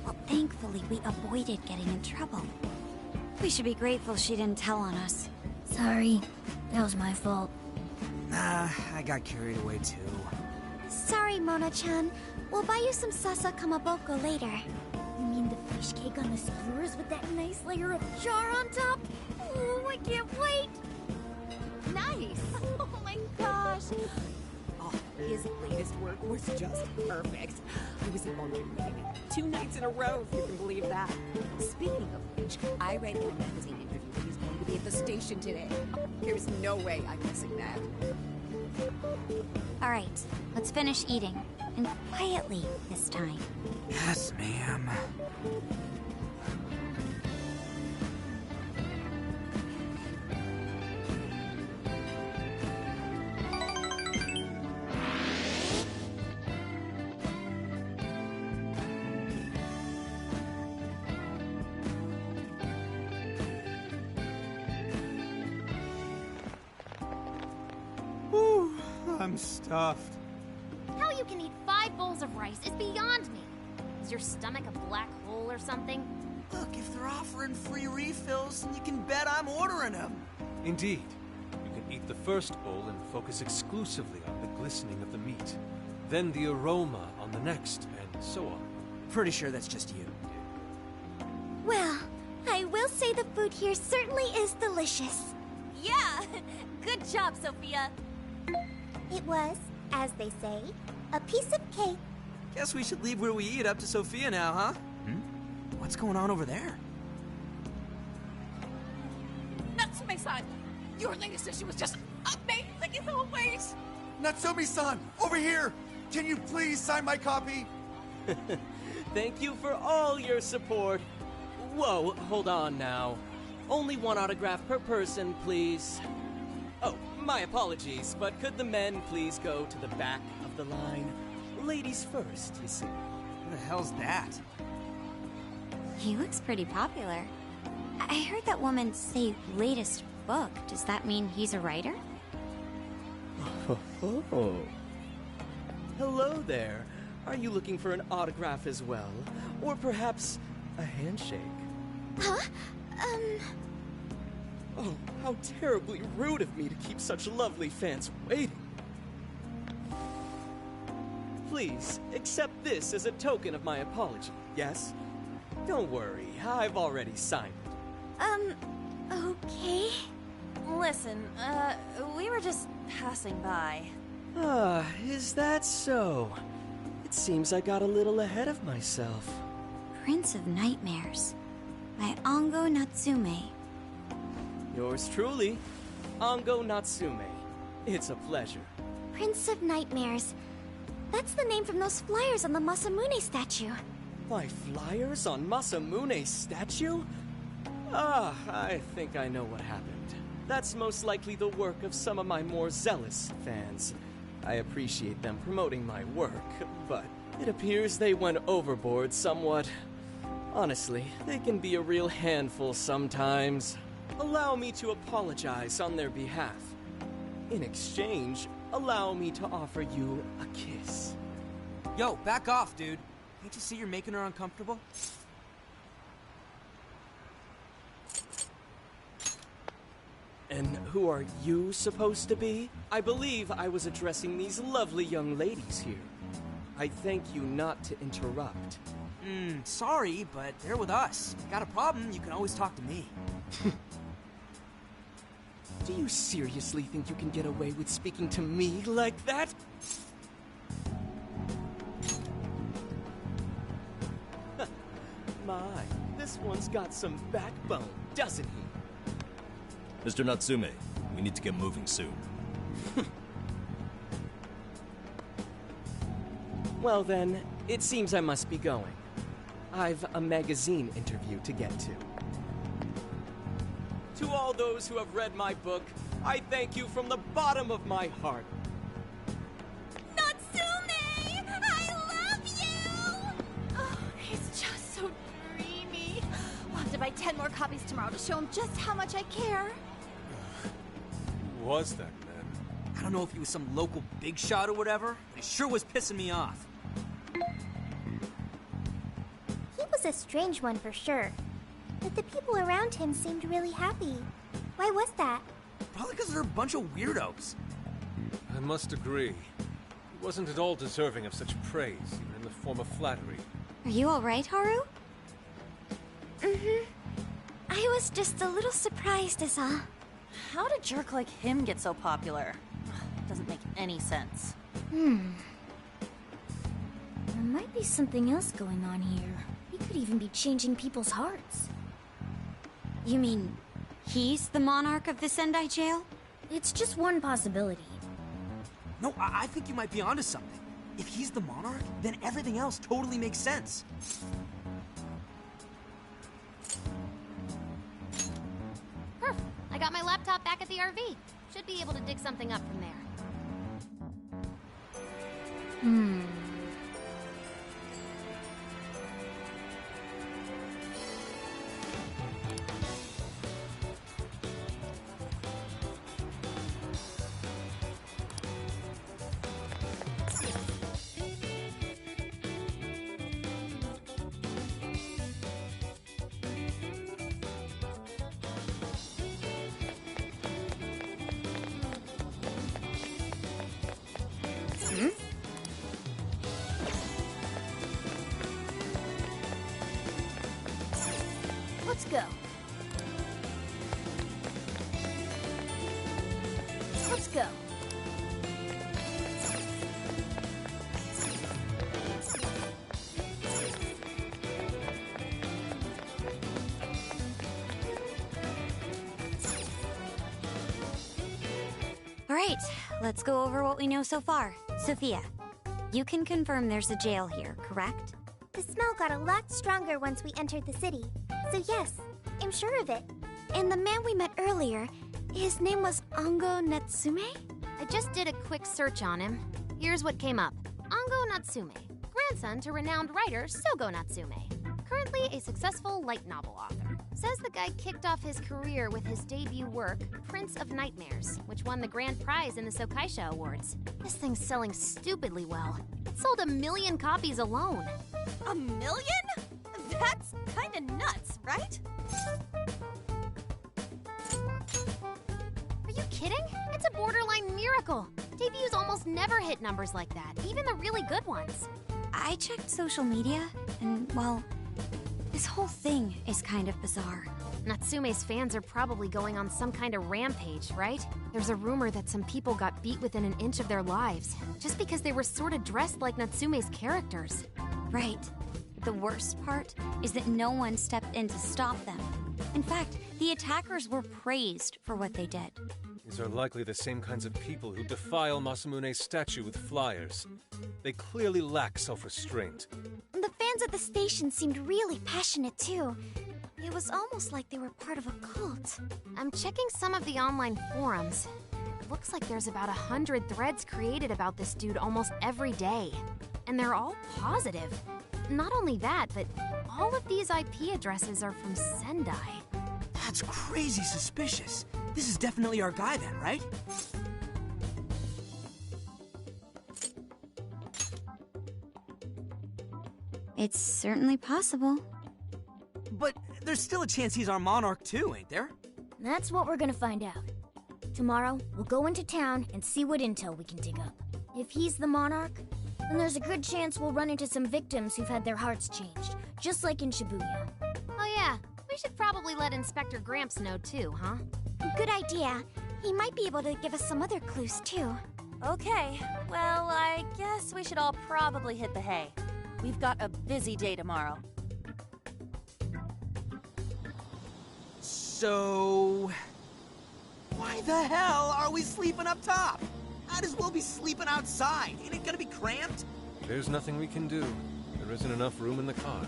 Well, thankfully we avoided getting in trouble. We should be grateful she didn't tell on us. Sorry. That was my fault. Nah, I got carried away too. Sorry, Mona-chan. We'll buy you some sasa kamaboko later. You mean the fish cake on the skewers with that nice layer of char on top? Oh, I can't wait! Nice! Oh my gosh! Oh, his latest work was just perfect. I was in laundry meeting 2 nights in a row, if you can believe that. Speaking of which, I read in a magazine interview that he's going to be at the station today. There's no way I'm missing that. All right, let's finish eating. And quietly this time. Yes, ma'am. Whew, I'm stuffed. How you can eat 5 bowls of rice is beyond me. Is your stomach a black hole or something? Look, if they're offering free refills, then you can bet I'm ordering them. Indeed. You can eat the first bowl and focus exclusively on the glistening of the meat. Then the aroma on the next, and so on. Pretty sure that's just you. Well, I will say the food here certainly is delicious. Yeah! Good job, Sophia! It was, as they say, a piece of cake. Guess we should leave where we eat up to Sophia now, huh? What's going on over there? Natsume-san, your latest issue was just amazing as always! Natsumi-san, over here! Can you please sign my copy? Thank you for all your support. Whoa, hold on now. Only one autograph per person, please. Oh, my apologies, but could the men please go to the back of the line? Ladies first, you see. Who the hell's that? He looks pretty popular. I heard that woman say latest book. Does that mean he's a writer? Oh. Hello there. Are you looking for an autograph as well? Or perhaps a handshake? Huh? Oh, how terribly rude of me to keep such lovely fans waiting. Please, accept this as a token of my apology, yes? Don't worry, I've already signed it. Okay. Listen, we were just passing by. Ah, is that so? It seems I got a little ahead of myself. Prince of Nightmares by Ango Natsume. Yours truly, Ango Natsume. It's a pleasure. Prince of Nightmares. That's the name from those flyers on the Masamune statue. My flyers on Masamune's statue? Ah, I think I know what happened. That's most likely the work of some of my more zealous fans. I appreciate them promoting my work, but it appears they went overboard somewhat. Honestly, they can be a real handful sometimes. Allow me to apologize on their behalf. In exchange, allow me to offer you a kiss. Yo, back off, dude. Can't you see you're making her uncomfortable? And who are you supposed to be? I believe I was addressing these lovely young ladies here. I thank you not to interrupt. Sorry, but they're with us. Got a problem, you can always talk to me. Do you seriously think you can get away with speaking to me like that? My, this one's got some backbone, doesn't he? Mr. Natsume, we need to get moving soon. Well then, it seems I must be going. I've a magazine interview to get to. To all those who have read my book, I thank you from the bottom of my heart. Natsume! I love you! Oh, he's just so dreamy. We'll have to buy 10 more copies tomorrow to show him just how much I care. Who was that man? I don't know if he was some local big shot or whatever, but he sure was pissing me off. He was a strange one for sure. But the people around him seemed really happy. Why was that? Probably because they're a bunch of weirdos. I must agree. He wasn't at all deserving of such praise, even in the form of flattery. Are you alright, Haru? Mm-hmm. I was just a little surprised is all. How did a jerk like him get so popular? Doesn't make any sense. There might be something else going on here. He could even be changing people's hearts. You mean he's the monarch of the Sendai jail? It's just one possibility. No, I think you might be onto something. If he's the monarch, then everything else totally makes sense. I got my laptop back at the RV. Should be able to dig something up from there. Let's go. Let's go. Alright, let's go over what we know so far. Sophia. You can confirm there's a jail here, correct? The smell got a lot stronger once we entered the city. So yes, I'm sure of it. And the man we met earlier, his name was Ango Natsume? I just did a quick search on him. Here's what came up. Ango Natsume, grandson to renowned writer Sogo Natsume. Currently a successful light novel author. Says the guy kicked off his career with his debut work, Prince of Nightmares, which won the grand prize in the Sokaisha Awards. This thing's selling stupidly well. It sold 1 million copies alone. 1 million? That's kinda nuts, right? Are you kidding? It's a borderline miracle. Debuts almost never hit numbers like that, even the really good ones. I checked social media, and, well, this whole thing is kind of bizarre. Natsume's fans are probably going on some kind of rampage, right? There's a rumor that some people got beat within an inch of their lives, just because they were sort of dressed like Natsume's characters. Right. The worst part is that no one stepped in to stop them. In fact, the attackers were praised for what they did. These are likely the same kinds of people who defile Masamune's statue with flyers. They clearly lack self-restraint. The fans at the station seemed really passionate too. It was almost like they were part of a cult. I'm checking some of the online forums. It looks like there's about 100 threads created about this dude almost every day. And they're all positive. Not only that, but all of these IP addresses are from Sendai. That's crazy suspicious. This is definitely our guy then, right? It's certainly possible. But there's still a chance he's our monarch too, ain't there? That's what we're gonna find out. Tomorrow, we'll go into town and see what intel we can dig up. If he's the monarch, then there's a good chance we'll run into some victims who've had their hearts changed, just like in Shibuya. Oh yeah, we should probably let Inspector Gramps know too, huh? Good idea. He might be able to give us some other clues too. Okay, well, I guess we should all probably hit the hay. We've got a busy day tomorrow. So... why the hell are we sleeping up top? Might as well be sleeping outside. Ain't it gonna be cramped? There's nothing we can do. There isn't enough room in the car.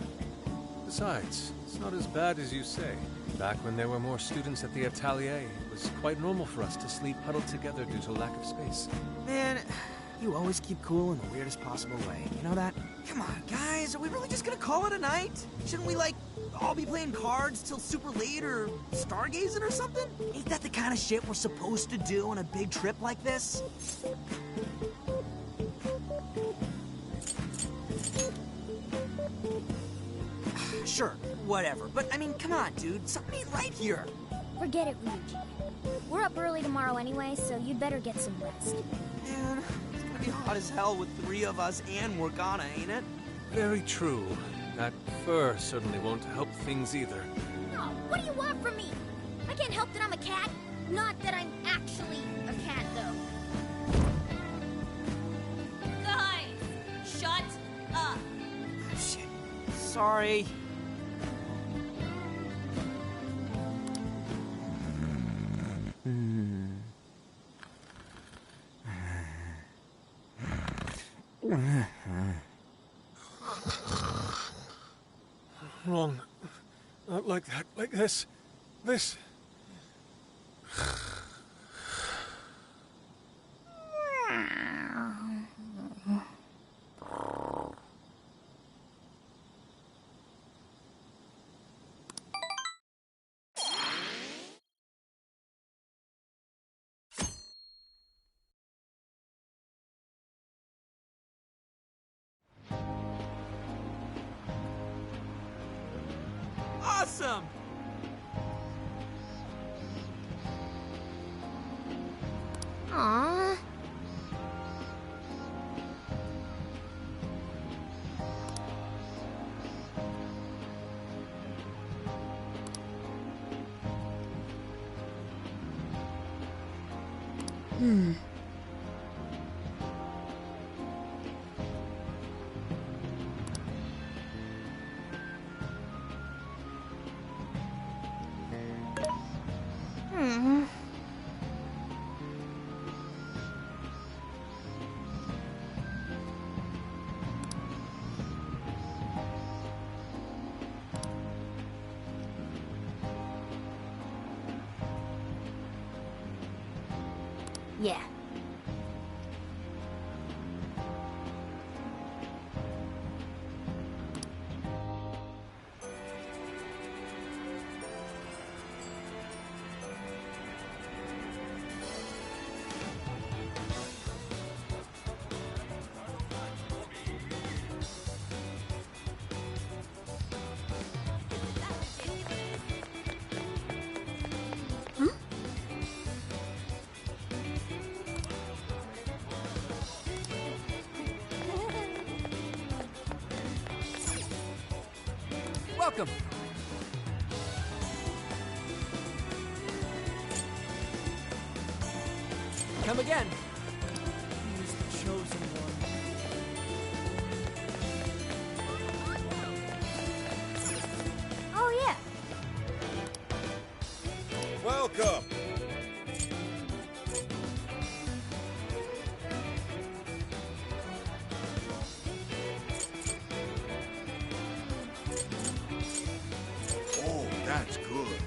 Besides, it's not as bad as you say. Back when there were more students at the atelier, it was quite normal for us to sleep huddled together due to lack of space. Man, you always keep cool in the weirdest possible way. You know that? Come on, guys. Are we really just gonna call it a night? Shouldn't we, like, all be playing cards till super late or stargazing or something? Ain't that the kind of shit we're supposed to do on a big trip like this? Sure, whatever. But, I mean, come on, dude. Something ain't right here. Forget it, Ryuji. We're up early tomorrow anyway, so you'd better get some rest. Man, it's gonna be hot as hell with 3 of us and Morgana, ain't it? Very true. That fur certainly won't help things either. Oh, what do you want from me? I can't help that I'm a cat. Not that I'm actually a cat, though. Guys, shut up. Shit. Sorry. Wrong. Not like that. Like this. This. Awesome! Aww. Yeah. Welcome. Come again. Who's the chosen one? Oh, yeah. Welcome! Oh, that's good.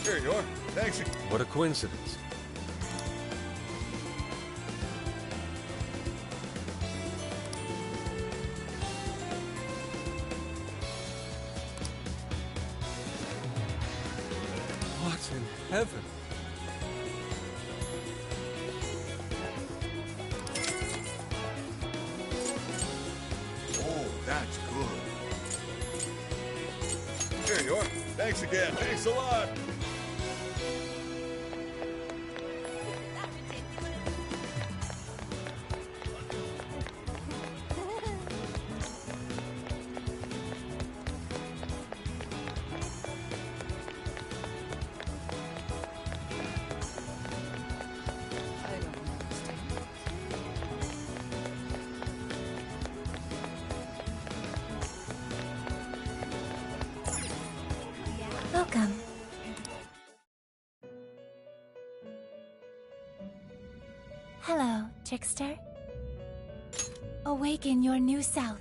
Here you are. Thanks. What a coincidence. What in heaven? Oh, that's good. Here you are. Thanks again. Thanks a lot. Welcome. Hello, trickster. Awaken your new self.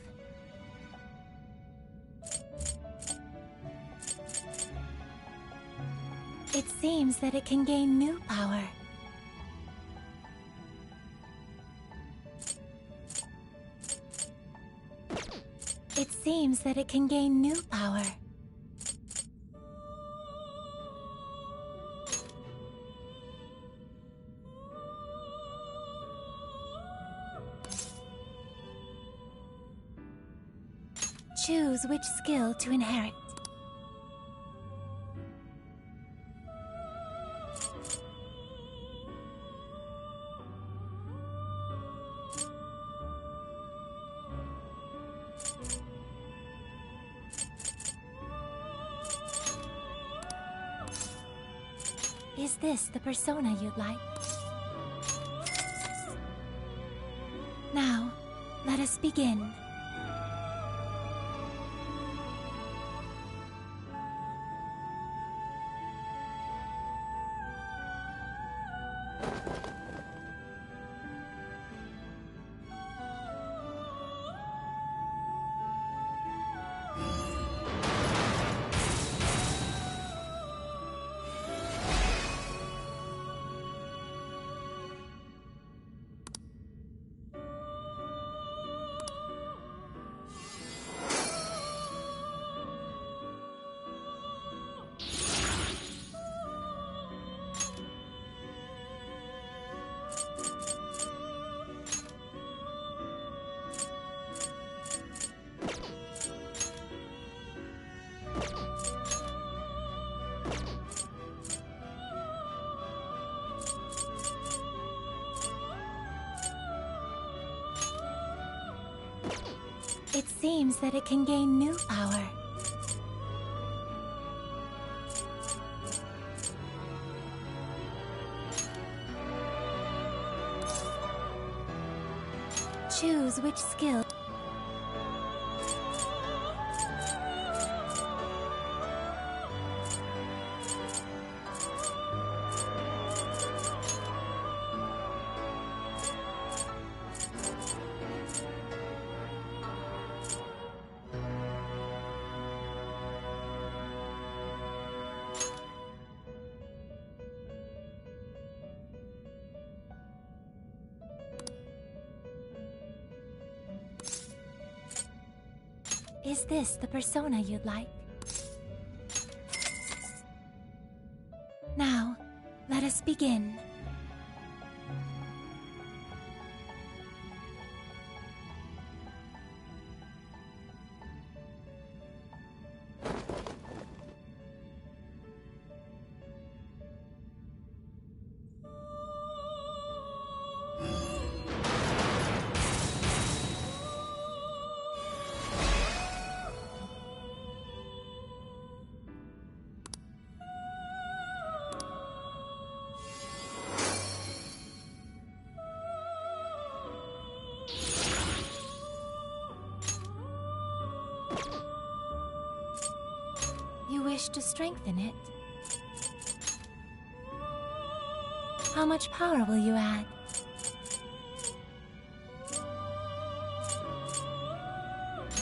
It seems that it can gain new power. It seems that it can gain new power. Choose which skill to inherit. Is this the persona you'd like? Now, let us begin. It seems that it can gain new power. Choose which skill. Is this the persona you'd like? Now, let us begin. You wish to strengthen it? How much power will you add?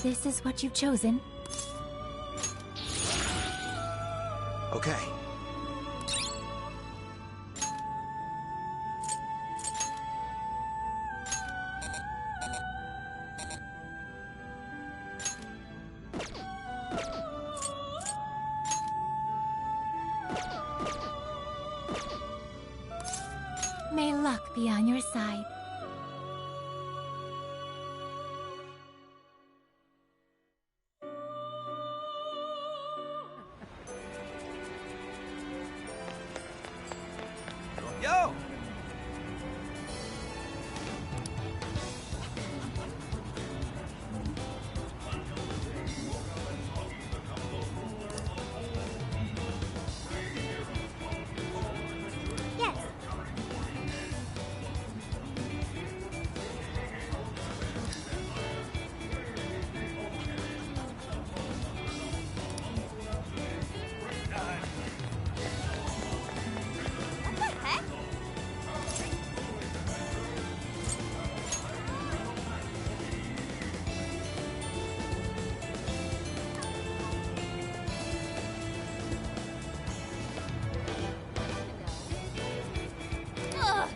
This is what you've chosen? Okay. May luck be on your side. Yo! Yes. What the heck? Ugh.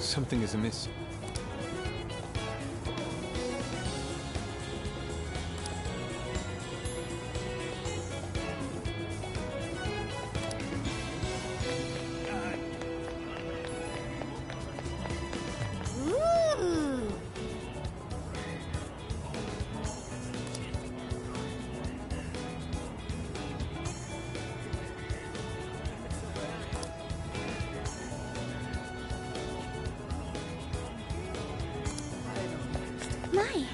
Something is amiss. Ooh. My.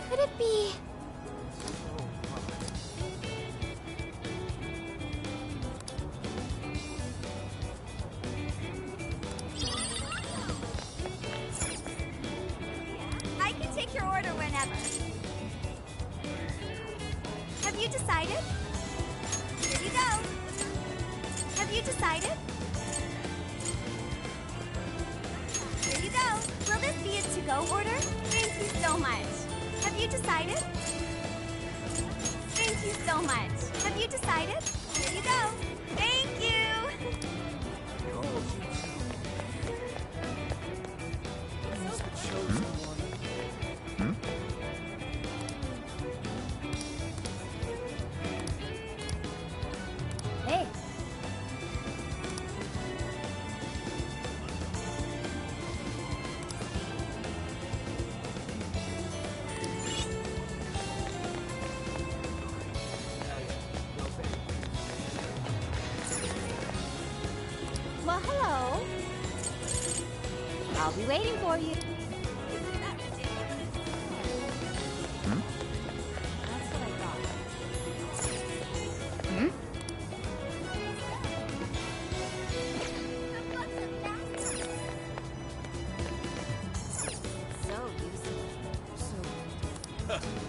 Could it be? I can take your order whenever. Have you decided? Here you go. Have you decided? Here you go. Will this be a to-go order? Thank you so much. Have you decided? Thank you so much. Have you decided? Here you go. Thank you. Hey. Well, hello. I'll be waiting for you. Hmm? That's what I thought.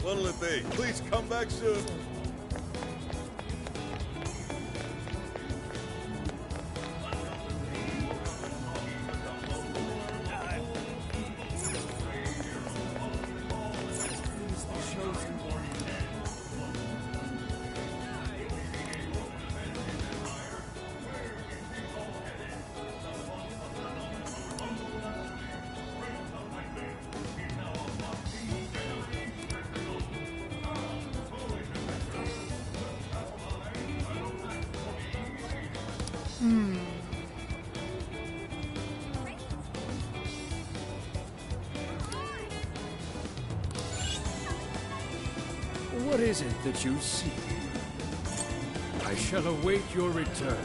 What'll it be? Please come back soon. What is it that you seek? I shall await your return.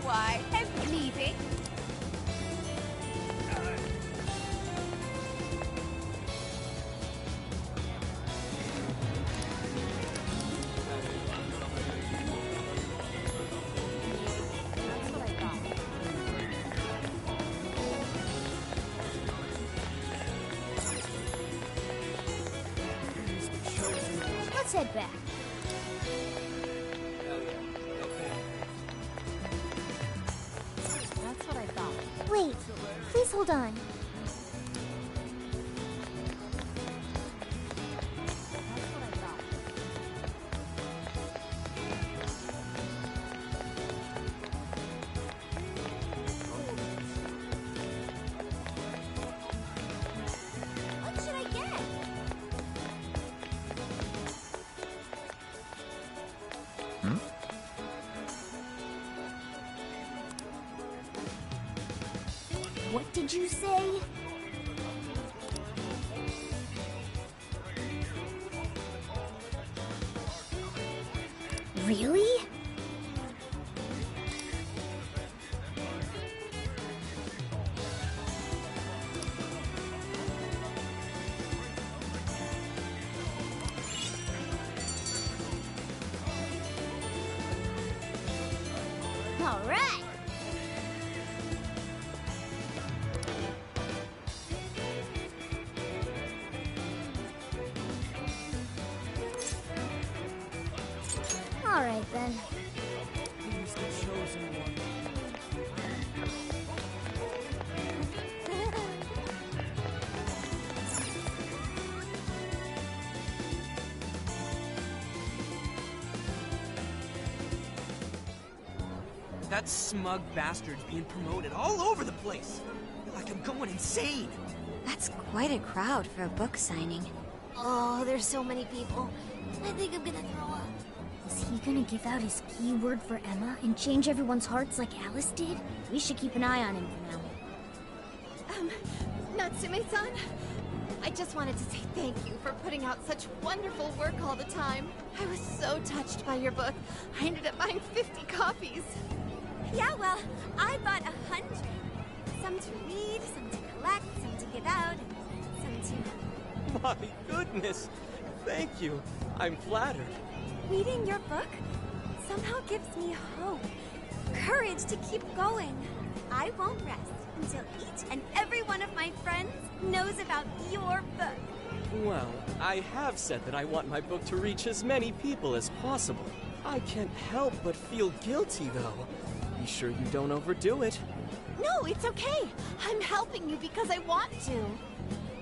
Why, I'm leaving. Let's head back. That's what I thought. Wait, please hold on. What should I get? What did you say? Really? All right. All right then. Who's the chosen one? That smug bastard's being promoted all over the place. I feel like I'm going insane. That's quite a crowd for a book signing. Oh, there's so many people. I think I'm gonna throw up. Is he gonna give out his keyword for Emma and change everyone's hearts like Alice did? We should keep an eye on him for now. Natsume-san, I just wanted to say thank you for putting out such wonderful work all the time. I was so touched by your book. I ended up buying 50 copies. Yeah, well, I bought 100. Some to read, some to collect, some to give out, and some to... My goodness! Thank you. I'm flattered. Reading your book somehow gives me hope, courage to keep going. I won't rest until each and every one of my friends knows about your book. Well, I have said that I want my book to reach as many people as possible. I can't help but feel guilty, though. Be sure you don't overdo it. No, it's okay. I'm helping you because I want to.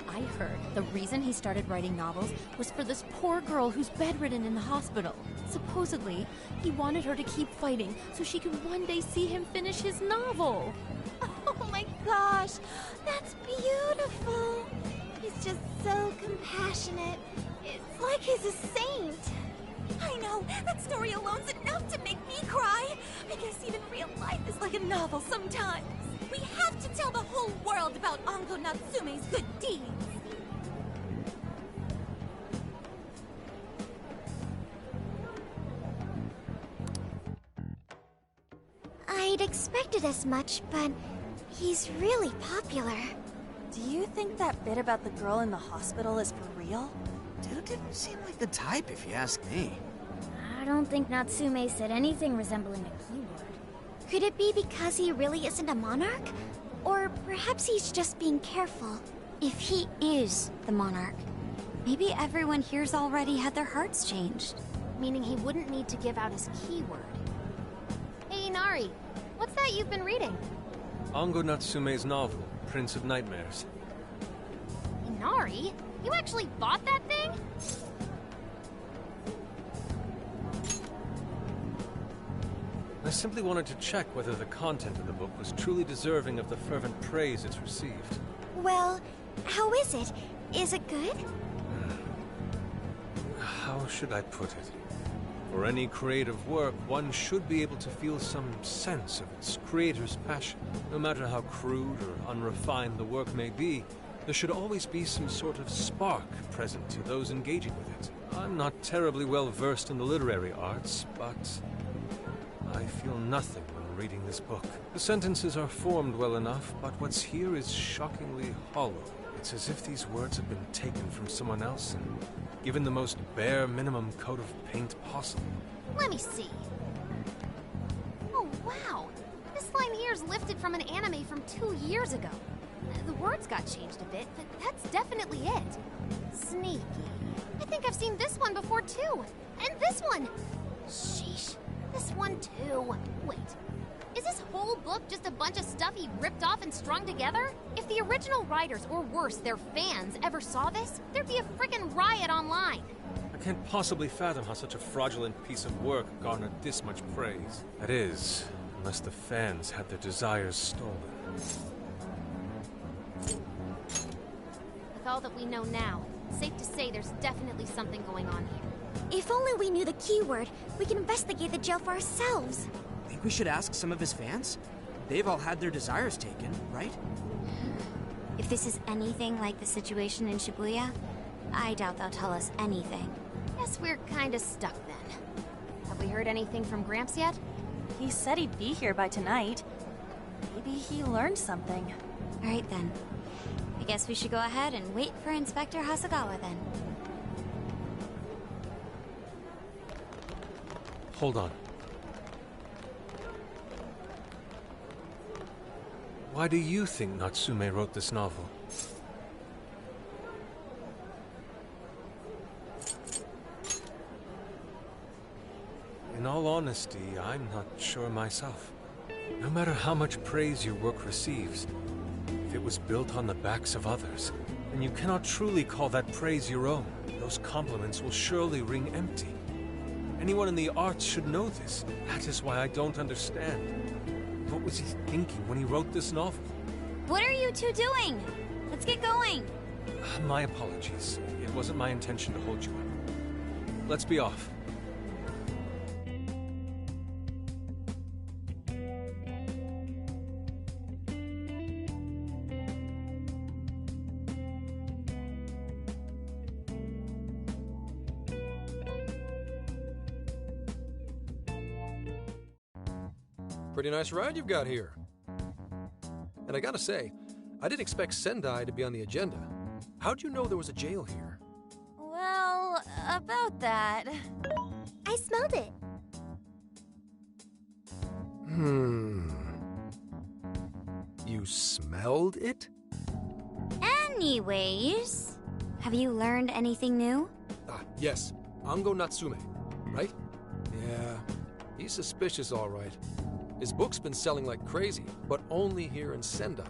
I heard the reason he started writing novels was for this poor girl who's bedridden in the hospital. Supposedly, he wanted her to keep fighting so she could one day see him finish his novel. Oh my gosh, that's beautiful. He's just so compassionate. It's like he's a saint. I know, that story alone's enough to make me cry. I guess even real life is like a novel sometimes. We have to tell the whole world about Ango Natsume's good deeds. I'd expected as much, but he's really popular. Do you think that bit about the girl in the hospital is for real? Dude didn't seem like the type, if you ask me. I don't think Natsume said anything resembling a keyword. Could it be because he really isn't a monarch? Or perhaps he's just being careful. If he is the monarch, maybe everyone here's already had their hearts changed. Meaning he wouldn't need to give out his keyword. Hey, Inari, what's that you've been reading? Ango Natsume's novel, Prince of Nightmares. Inari? You actually bought that thing? I simply wanted to check whether the content of the book was truly deserving of the fervent praise it's received. Well, how is it? Is it good? How should I put it? For any creative work, one should be able to feel some sense of its creator's passion. No matter how crude or unrefined the work may be, there should always be some sort of spark present to those engaging with it. I'm not terribly well versed in the literary arts, but I feel nothing when reading this book. The sentences are formed well enough, but what's here is shockingly hollow. It's as if these words have been taken from someone else and given the most bare minimum coat of paint possible. Let me see. Oh, wow. This line here is lifted from an anime from 2 years ago. The words got changed a bit, but that's definitely it. Sneaky. I think I've seen this one before, too. And this one! Sheesh. This one, too. Wait. Is this whole book just a bunch of stuff he ripped off and strung together? If the original writers, or worse, their fans, ever saw this, there'd be a frickin' riot online. I can't possibly fathom how such a fraudulent piece of work garnered this much praise. That is, unless the fans had their desires stolen. With all that we know now, it's safe to say there's definitely something going on here. If only we knew the keyword, we can investigate the jail for ourselves. Think we should ask some of his fans? They've all had their desires taken, right? If this is anything like the situation in Shibuya, I doubt they'll tell us anything. Guess we're kinda stuck then. Have we heard anything from Gramps yet? He said he'd be here by tonight. Maybe he learned something. All right then. I guess we should go ahead and wait for Inspector Hasagawa then. Hold on. Why do you think Natsume wrote this novel? In all honesty, I'm not sure myself. No matter how much praise your work receives, if it was built on the backs of others, then you cannot truly call that praise your own. Those compliments will surely ring empty. Anyone in the arts should know this. That is why I don't understand. What was he thinking when he wrote this novel? What are you two doing? Let's get going. My apologies. It wasn't my intention to hold you up. Let's be off. Pretty nice ride you've got here. And I gotta say, I didn't expect Sendai to be on the agenda. How'd you know there was a jail here? Well, about that. I smelled it. You smelled it? Anyways, have you learned anything new? Ah, yes. Ango Natsume, right? Yeah, he's suspicious all right. His book's been selling like crazy, but only here in Sendai.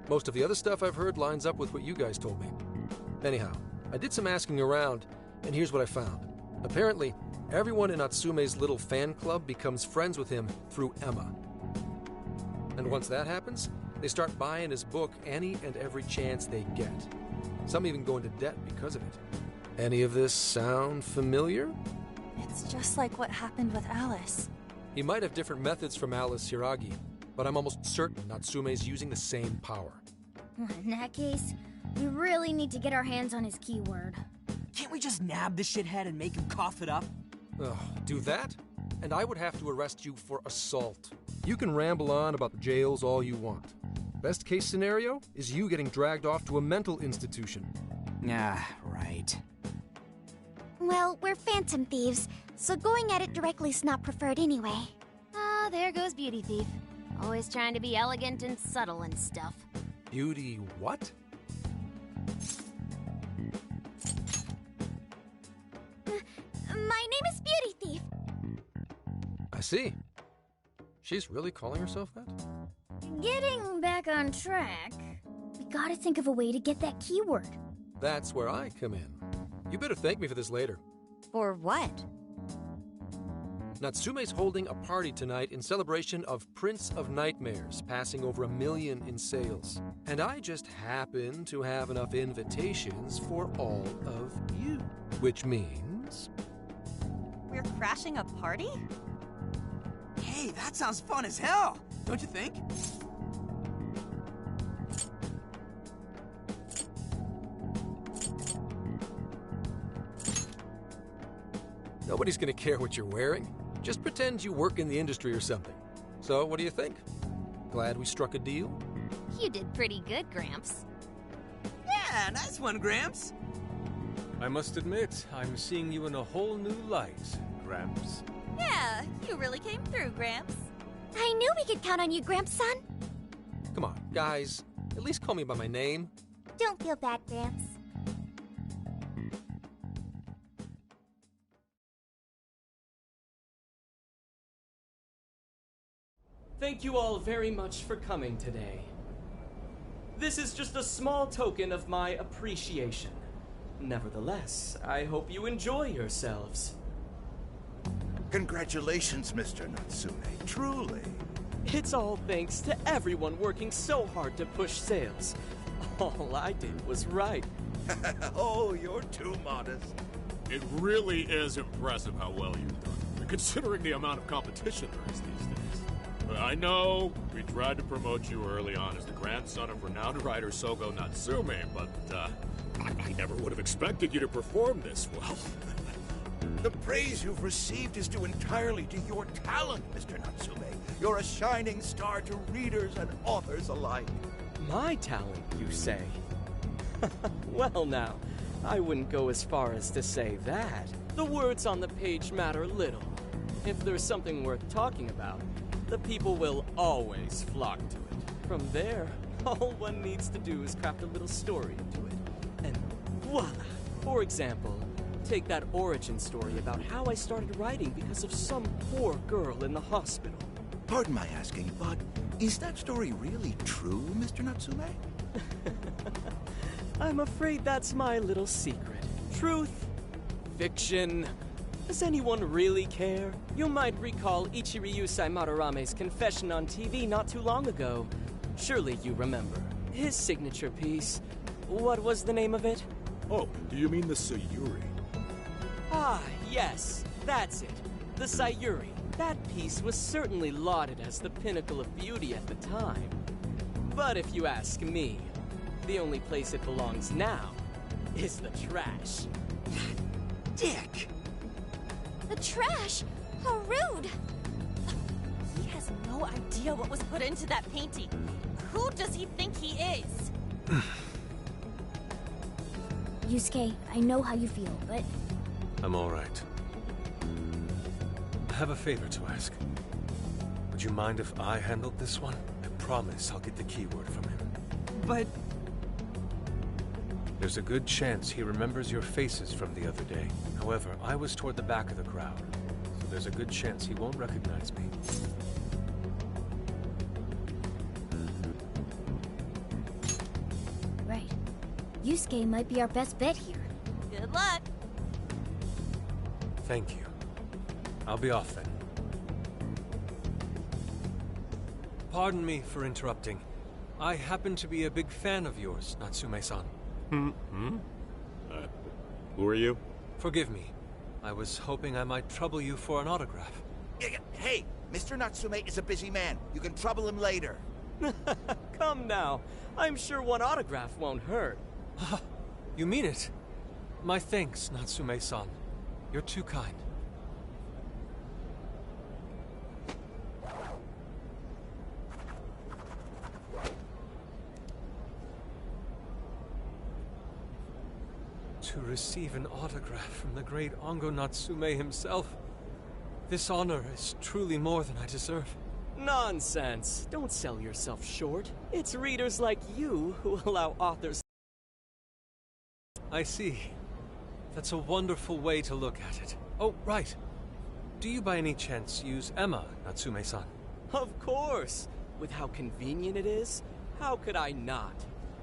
Most of the other stuff I've heard lines up with what you guys told me. Anyhow, I did some asking around, and here's what I found. Apparently, everyone in Natsume's little fan club becomes friends with him through Emma. And once that happens, they start buying his book any and every chance they get. Some even go into debt because of it. Any of this sound familiar? It's just like what happened with Alice. He might have different methods from Alice Hiragi, but I'm almost certain Natsume's using the same power. In that case, we really need to get our hands on his keyword. Can't we just nab the shithead and make him cough it up? Oh, do that? and I would have to arrest you for assault. You can ramble on about the jails all you want. Best case scenario is you getting dragged off to a mental institution. Ah, right. Well, we're phantom thieves, so going at it directly's not preferred anyway. Ah, there goes Beauty Thief. Always trying to be elegant and subtle and stuff. Beauty what? My name is Beauty Thief. I see. She's really calling herself that? Getting back on track, we gotta think of a way to get that keyword. That's where I come in. You better thank me for this later. For what? Natsume's holding a party tonight in celebration of Prince of Nightmares passing over 1 million in sales. And I just happen to have enough invitations for all of you. Which means... We're crashing a party? Hey, that sounds fun as hell, don't you think? Nobody's gonna care what you're wearing. Just pretend you work in the industry or something. So, what do you think? Glad we struck a deal? You did pretty good, Gramps. Yeah, nice one, Gramps. I must admit, I'm seeing you in a whole new light, Gramps. Yeah, you really came through, Gramps. I knew we could count on you, Gramps-son. Come on, guys. At least call me by my name. Don't feel bad, Gramps. Thank you all very much for coming today. This is just a small token of my appreciation. Nevertheless, I hope you enjoy yourselves. Congratulations, Mr. Natsume. Truly. It's all thanks to everyone working so hard to push sales. All I did was write. Oh, you're too modest. It really is impressive how well you've done, considering the amount of competition there is these days. I know we tried to promote you early on as the grandson of renowned writer Sogo Natsume, but I never would have expected you to perform this well. The praise you've received is due entirely to your talent, Mr. Natsume. You're a shining star to readers and authors alike. My talent, you say? Well now, I wouldn't go as far as to say that. The words on the page matter little. If there's something worth talking about, the people will always flock to it. From there, all one needs to do is craft a little story into it. And voila! For example, take that origin story about how I started writing because of some poor girl in the hospital. Pardon my asking, but is that story really true, Mr. Natsume? I'm afraid that's my little secret. Truth, fiction. Does anyone really care? You might recall Ichiryu Saimarame's confession on TV not too long ago. Surely you remember. His signature piece. What was the name of it? Oh, do you mean the Sayuri? Ah, yes, that's it. The Sayuri. That piece was certainly lauded as the pinnacle of beauty at the time. But if you ask me, the only place it belongs now is the trash. Dick! The trash? How rude! He has no idea what was put into that painting. Who does he think he is? Yusuke, I know how you feel, but... I'm all right. I have a favor to ask. Would you mind if I handled this one? I promise I'll get the keyword from him. But... There's a good chance he remembers your faces from the other day. However, I was toward the back of the crowd, so there's a good chance he won't recognize me. Right. Yusuke might be our best bet here. Good luck. Thank you. I'll be off then. Pardon me for interrupting. I happen to be a big fan of yours, Natsume-san. Who are you? Forgive me. I was hoping I might trouble you for an autograph. Hey, Mr. Natsume is a busy man. You can trouble him later. Come now. I'm sure one autograph won't hurt. You mean it? My thanks, Natsume-san. You're too kind. To receive an autograph from the great Ongo Natsume himself. This honor is truly more than I deserve. Nonsense! Don't sell yourself short. It's readers like you who allow authors... I see. That's a wonderful way to look at it. Oh, right. Do you by any chance use Emma, Natsume-san? Of course! With how convenient it is, how could I not?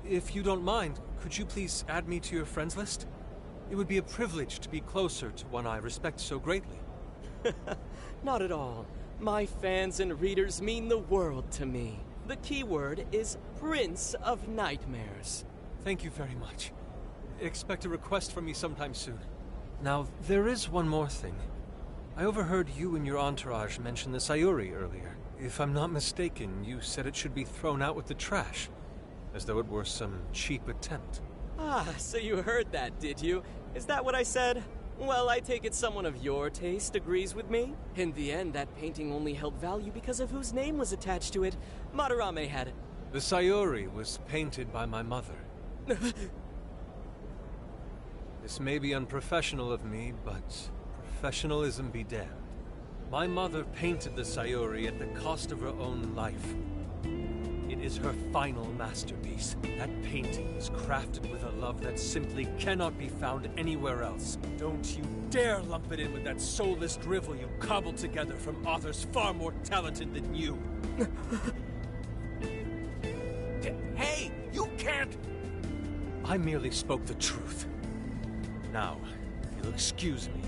If you don't mind, could you please add me to your friends list? It would be a privilege to be closer to one I respect so greatly. Not at all. My fans and readers mean the world to me. The keyword is Prince of Nightmares. Thank you very much. Expect a request from me sometime soon. Now, there is one more thing. I overheard you and your entourage mention the Sayuri earlier. If I'm not mistaken, you said it should be thrown out with the trash, as though it were some cheap attempt. Ah, so you heard that, did you? Is that what I said? Well, I take it someone of your taste agrees with me. In the end, that painting only held value because of whose name was attached to it. Madarame had it. The Sayuri was painted by my mother. This may be unprofessional of me, but professionalism be damned. My mother painted the Sayuri at the cost of her own life. It is her final masterpiece. That painting is crafted with a love that simply cannot be found anywhere else. Don't you dare lump it in with that soulless drivel you cobbled together from authors far more talented than you. Hey, you can't... I merely spoke the truth. Now, if you'll excuse me.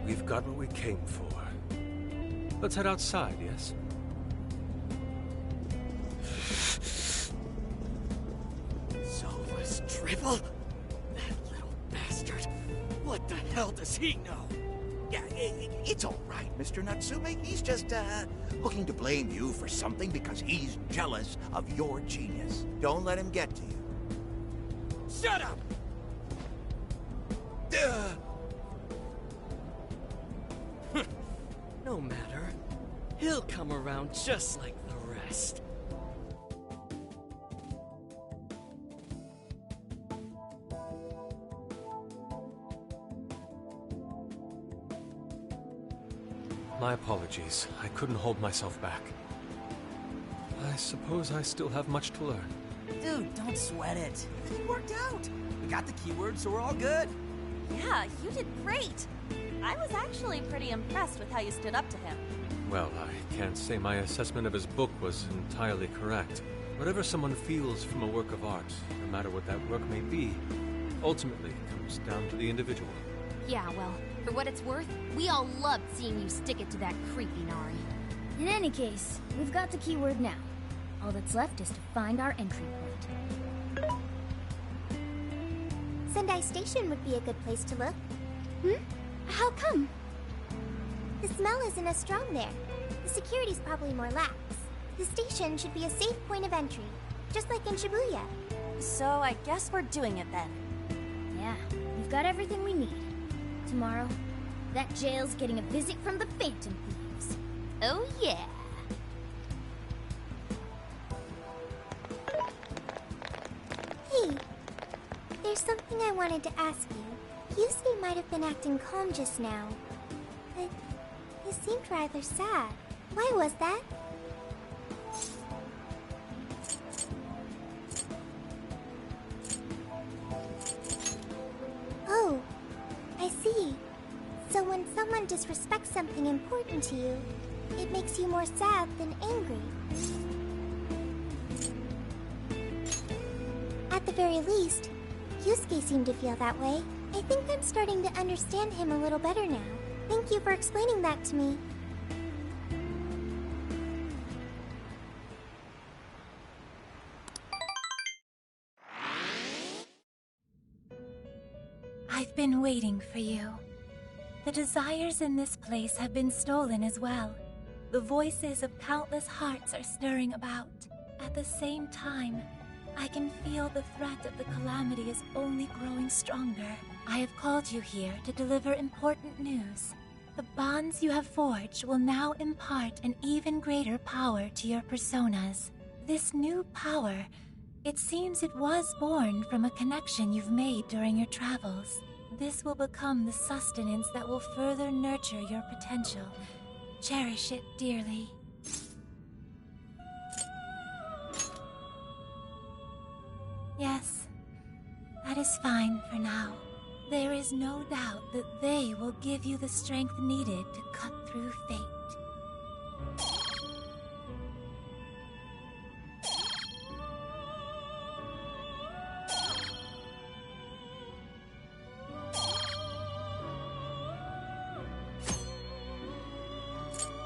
We've got what we came for. Let's head outside, yes? Soulless drivel? That little bastard. What the hell does he know? Yeah, it's all right, Mr. Natsume. He's just, looking to blame you for something because he's jealous of your genius. Don't let him get to you. Shut up! No matter. He'll come around just like the rest. My apologies. I couldn't hold myself back. I suppose I still have much to learn. Dude, don't sweat it. Everything worked out. We got the keywords, so we're all good. Yeah, you did great. I was actually pretty impressed with how you stood up to him. Well, I can't say my assessment of his book was entirely correct. Whatever someone feels from a work of art, no matter what that work may be, ultimately comes down to the individual. Yeah, well, for what it's worth, we all loved seeing you stick it to that creepy Nari. In any case, we've got the keyword now. All that's left is to find our entry point. Sendai Station would be a good place to look. How come? The smell isn't as strong there. The security's probably more lax. The station should be a safe point of entry, just like in Shibuya. So I guess we're doing it then. Yeah, we've got everything we need. Tomorrow, that jail's getting a visit from the Phantom Thieves. Oh yeah! Hey, there's something I wanted to ask you. Yusuke might have been acting calm just now, but he seemed rather sad. Why was that? Oh, I see. So when someone disrespects something important to you, it makes you more sad than angry. At the very least, Yusuke seemed to feel that way. I think I'm starting to understand him a little better now. Thank you for explaining that to me. I've been waiting for you. The desires in this place have been stolen as well. The voices of countless hearts are stirring about. At the same time, I can feel the threat of the calamity is only growing stronger. I have called you here to deliver important news. The bonds you have forged will now impart an even greater power to your personas. This new power It seems it was born from a connection you've made during your travels. This will become the sustenance that will further nurture your potential. Cherish it dearly. Yes, that is fine for now. There is no doubt that they will give you the strength needed to cut through fate.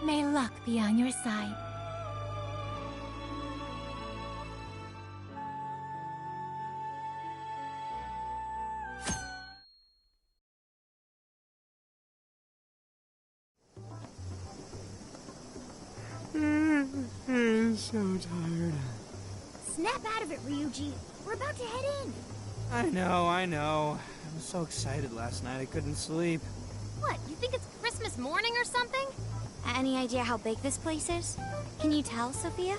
May luck be on your side. I'm so tired. Snap out of it, Ryuji. We're about to head in. I know. I was so excited last night I couldn't sleep. What, you think it's Christmas morning or something? Any idea how big this place is? Can you tell, Sophia?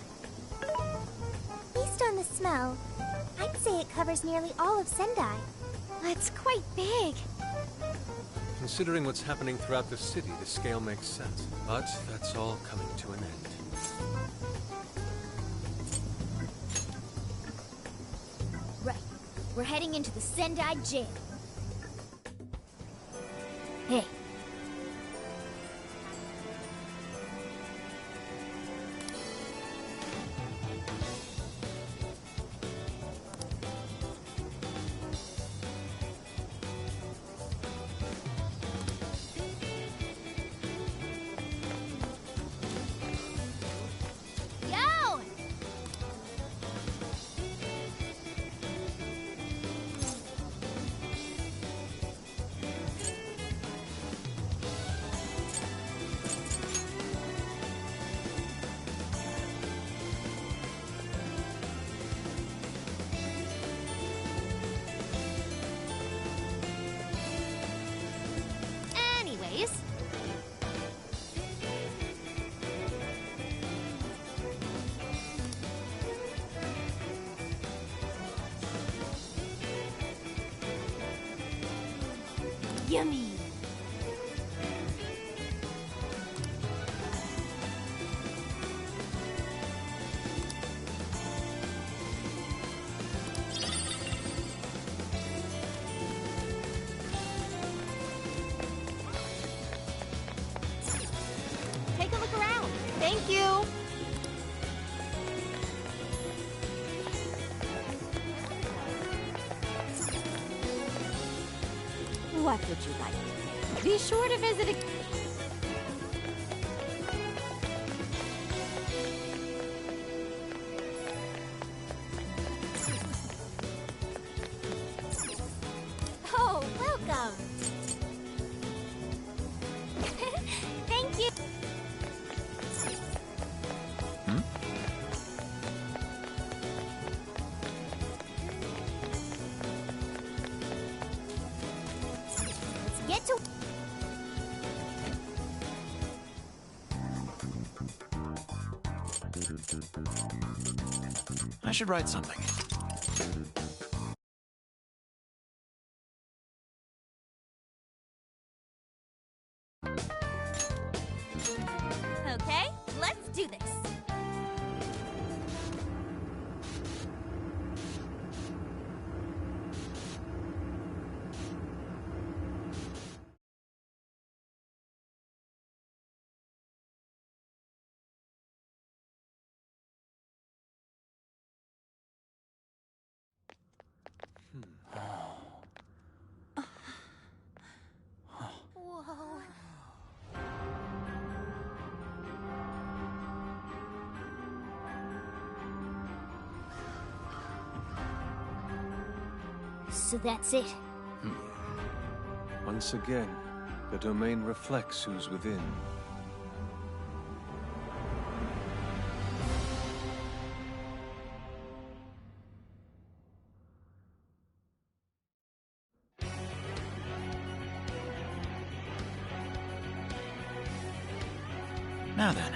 Based on the smell, I'd say it covers nearly all of Sendai. That's quite big. Considering what's happening throughout the city, the scale makes sense. But that's all coming to an end. Right. We're heading into the Sendai jail. Hey. Yo! Anyways, Yummy. take a look around. Thank you. What would you like? Be sure to visit a... Oh, welcome. Thank you. Let's get to... I should write something. Okay, let's do this. Whoa. So that's it. Once again, the domain reflects who's within. Now then.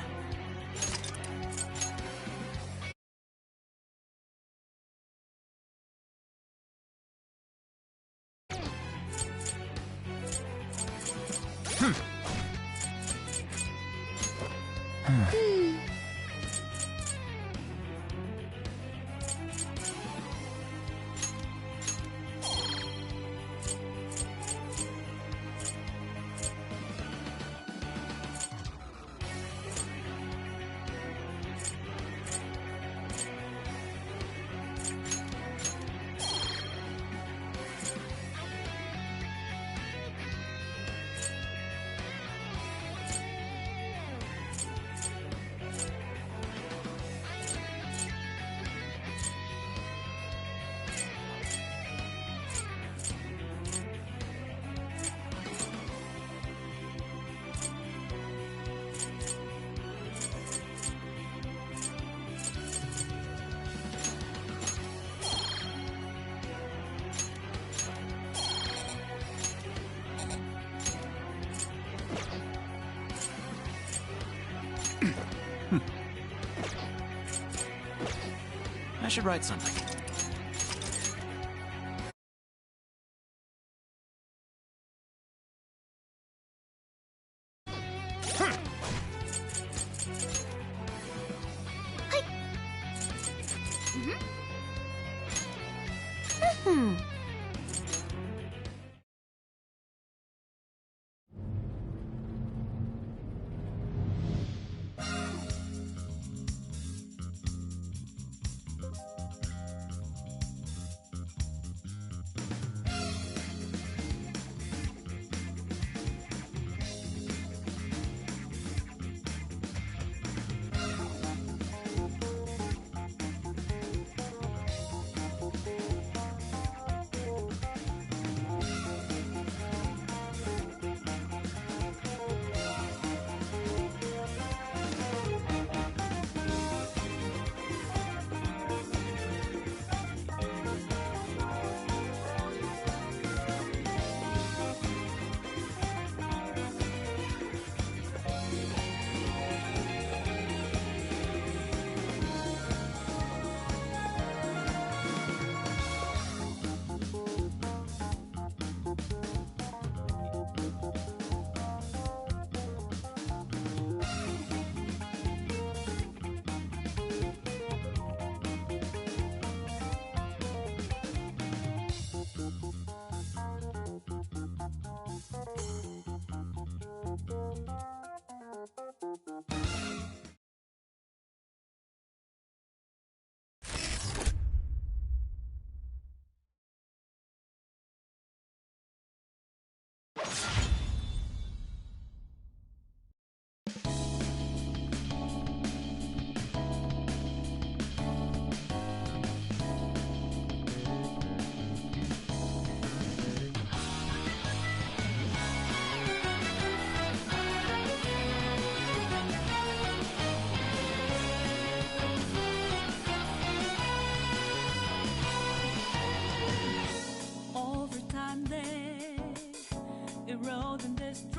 I should write something. Over time they erode and destroy.